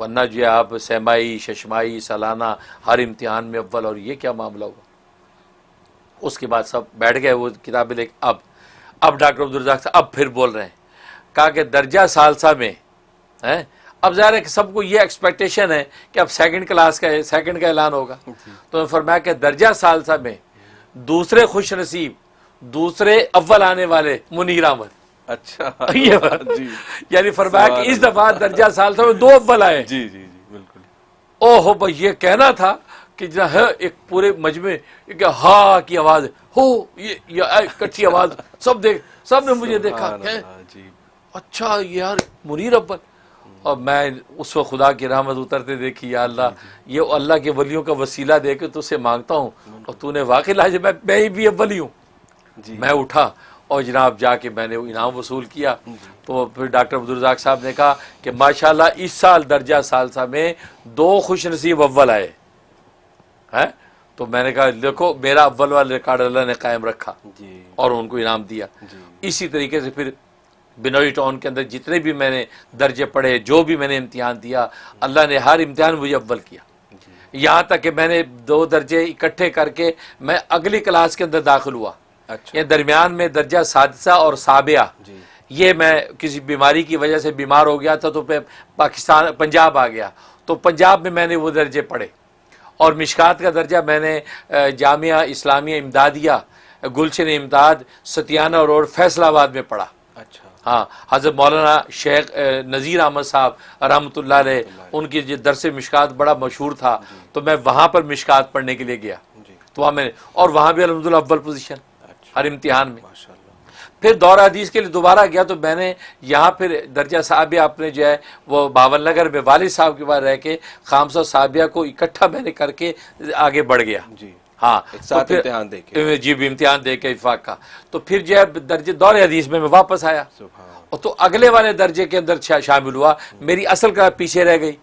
ورنہ جو ہے آپ سیمائی ششمائی سالانہ ہر امتحان میں اول، اور یہ کیا معاملہ ہوا؟ اس کے بعد سب بیٹھ گئے وہ کتابیں لے کے. اب ڈاکٹر عبدالرزاق صاحب اب پھر بول رہے ہیں، کہا کہ درجہ ثالثہ میں اب ظاہر ہے کہ سب کو یہ ایکسپیکٹیشن ہے کہ اب سیکنڈ کا اعلان ہوگا. تو فرمایا کہ درجہ ثالثہ میں دوسرے خوش نصیب، دوسرے اول آنے والے منیر احمد. اچھا یعنی فرمایا کہ اس دفعہ درجہ ثالثہ میں 2 اول آئے. جی جی جی بالکل. اوہ بھائی یہ کہنا تھا کہ جو ہے ایک پورے مجمع کہ ہا کی آواز ہو، یہ کٹھی آواز، سب نے مجھے دیکھا، اچھا یار منیر اول. اور میں اس وقت خدا کی رحمت اترتے دیکھی، یا اللہ یہ اللہ کے ولیوں کا وسیلہ دے کے تجھ سے مانگتا ہوں، اور تو نے واقعی لاج میں بھی اول ہی ہوں. میں اٹھا اور جناب جا کے میں نے انعام وصول کیا. تو پھر ڈاکٹر عبدالرزاق صاحب نے کہا کہ ماشاءاللہ اس سال درجہ ثالثہ میں 2 خوش نصیب اول آئے ہیں. تو میں نے کہا دیکھو میرا اول والا ریکارڈ اللہ نے قائم رکھا اور ان کو انعام دیا. اسی طریقے سے پھر بنوئی ٹاؤن کے اندر جتنے بھی میں نے درجے پڑھے، جو بھی میں نے امتحان دیا، اللہ نے ہر امتحان مجھے اول کیا. یہاں تک کہ میں نے 2 درجے اکٹھے کر کے میں اگلی کلاس کے اندر داخل ہوا. یہ درمیان میں درجہ سادسہ اور سابعہ، یہ میں کسی بیماری کی وجہ سے بیمار ہو گیا تھا تو پنجاب آ گیا. تو پنجاب میں میں نے وہ درجے پڑھے. اور مشکات کا درجہ میں نے جامعہ اسلامیہ امدادیہ گلشن امداد ستیانہ روڈ فیصل آباد میں پڑھا. ہاں حضرت مولانا شیخ نذیر احمد صاحب رحمۃ اللہ علیہ، ان کی جو درس مشکات بڑا مشہور تھا، تو میں وہاں پر مشکات پڑھنے کے لیے گیا. تو وہاں میں اور وہاں بھی الحمدللہ اول پوزیشن ہر امتحان میں. پھر دورہ حدیث کے لیے دوبارہ گیا تو میں نے یہاں پھر درجہ صحابیہ اپنے جو ہے وہ باول نگر میں والد صاحب کے بعد رہ کے خامسہ صحابیہ کو اکٹھا میں نے کر کے آگے بڑھ گیا. ہاں ساتھ امتحان دے کے جی بھی امتحان دے کے افاق کا. تو پھر جو ہے درجے دور حدیث میں واپس آیا تو اگلے والے درجے کے اندر شامل ہوا. میری اصل کا پیچھے رہ گئی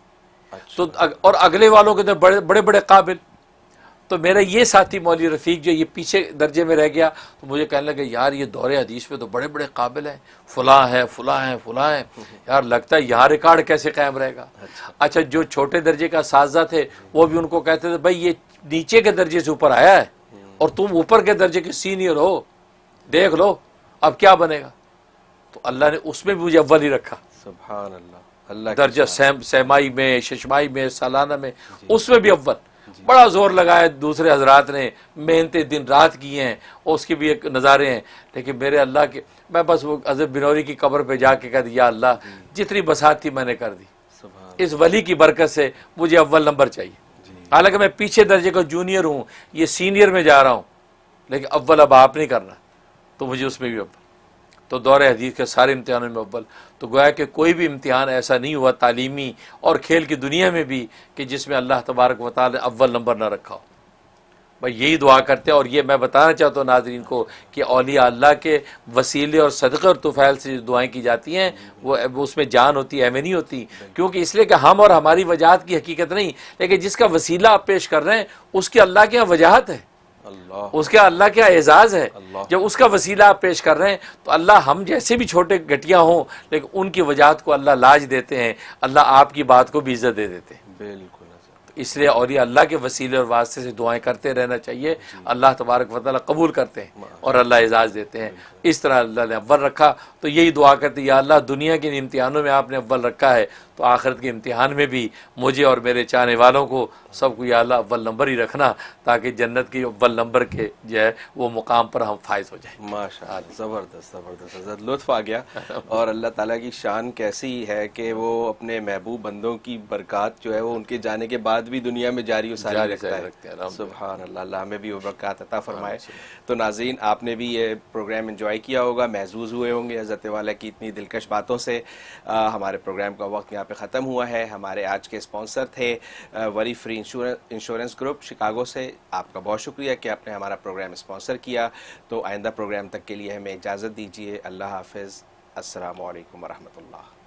تو اور اگلے والوں کے اندر بڑے بڑے قابل. تو میرا یہ ساتھی مولوی رفیق جو یہ پیچھے درجے میں رہ گیا تو مجھے کہنے لگے یار یہ دور حدیث میں تو بڑے بڑے قابل ہیں، فلاں ہیں فلاں ہیں فلاں ہیں، یار لگتا ہے یہاں ریکارڈ کیسے قائم رہے گا. اچھا جو چھوٹے درجے کا اساتذہ تھے وہ بھی ان کو کہتے تھے بھائی یہ نیچے کے درجے سے اوپر آیا ہے اور تم اوپر کے درجے کے سینئر ہو، دیکھ لو اب کیا بنے گا. تو اللہ نے اس میں بھی مجھے اول ہی رکھا. سبحان اللہ. درجہ سیمائی میں ششمائی میں سالانہ میں اس میں بھی اول. بڑا زور لگایا دوسرے حضرات نے، محنتیں دن رات کی ہیں، اور اس کے بھی ایک نظارے ہیں. لیکن میرے اللہ کے میں بس وہ حضرت بنوری کی قبر پہ جا کے کہہ دیا اللہ جتنی بساط تھی میں نے کر دی، اس ولی کی برکت سے مجھے اول نمبر چاہیے. حالانکہ میں پیچھے درجے کا جونیئر ہوں، یہ سینئر میں جا رہا ہوں، لیکن اول اب آپ نہیں کرنا، تو مجھے اس میں بھی اول. تو دور حدیث کے سارے امتحانوں میں اول. تو گویا کہ کوئی بھی امتحان ایسا نہیں ہوا تعلیمی اور کھیل کی دنیا میں بھی کہ جس میں اللہ تبارک و تعالی نے اول نمبر نہ رکھا ہو. بھائی یہی دعا کرتے ہیں. اور یہ میں بتانا چاہتا ہوں ناظرین کو کہ اولیاء اللہ کے وسیلے اور صدقے اور طفیل سے جو دعائیں کی جاتی ہیں وہ اس میں جان ہوتی ہے، میں نہیں ہوتی. کیونکہ اس لیے کہ ہم اور ہماری وجاہت کی حقیقت نہیں، لیکن جس کا وسیلہ آپ پیش کر رہے ہیں اس کی اللہ کے یہاں وجاہت ہے، اس کا اللہ کا اعزاز ہے. جب اس کا وسیلہ آپ پیش کر رہے ہیں تو اللہ ہم جیسے بھی چھوٹے گٹیاں ہوں لیکن ان کی وجاہت کو اللہ لاج دیتے ہیں، اللہ آپ کی بات کو بھی عزت دے دیتے ہیں. بالکل. اس لیے اولیاء اللہ کے وسیلے اور واسطے سے دعائیں کرتے رہنا چاہیے. اللہ تبارک و تعالی قبول کرتے ہیں اور اللہ اعزاز دیتے ہیں. اس طرح اللہ نے اول رکھا تو یہی دعا کرتے یا اللہ دنیا کے امتحانوں میں آپ نے اول رکھا ہے تو آخرت کے امتحان میں بھی مجھے اور میرے چاہنے والوں کو سب کو یا اللہ اول نمبر ہی رکھنا تاکہ جنت کی اول نمبر کے جو ہے وہ مقام پر ہم فائز ہو جائیں. ماشاء اللہ. زبردست زبردست. حضرت لطف آ گیا. اور اللہ تعالیٰ کی شان کیسی ہے کہ وہ اپنے محبوب بندوں کی برکات جو ہے وہ ان کے جانے کے بعد بھی دنیا میں جاری و ساری رکھتا ہے. سبحان اللہ. اللہ ہمیں بھی وہ برکات عطا فرمائے. تو ناظرین آپ نے بھی یہ پروگرام انجوائے کیا ہوگا، محظوظ ہوئے ہوں گے حضرت والا کی اتنی دلکش باتوں سے. ہمارے پروگرام کا وقت یہاں پہ ختم ہوا ہے. ہمارے آج کے اسپانسر تھے وری فری انشورنس گروپ شکاگو سے. آپ کا بہت شکریہ کہ آپ نے ہمارا پروگرام اسپانسر کیا. تو آئندہ پروگرام تک کے لیے ہمیں اجازت دیجیے. اللہ حافظ. السلام علیکم ورحمۃ اللہ.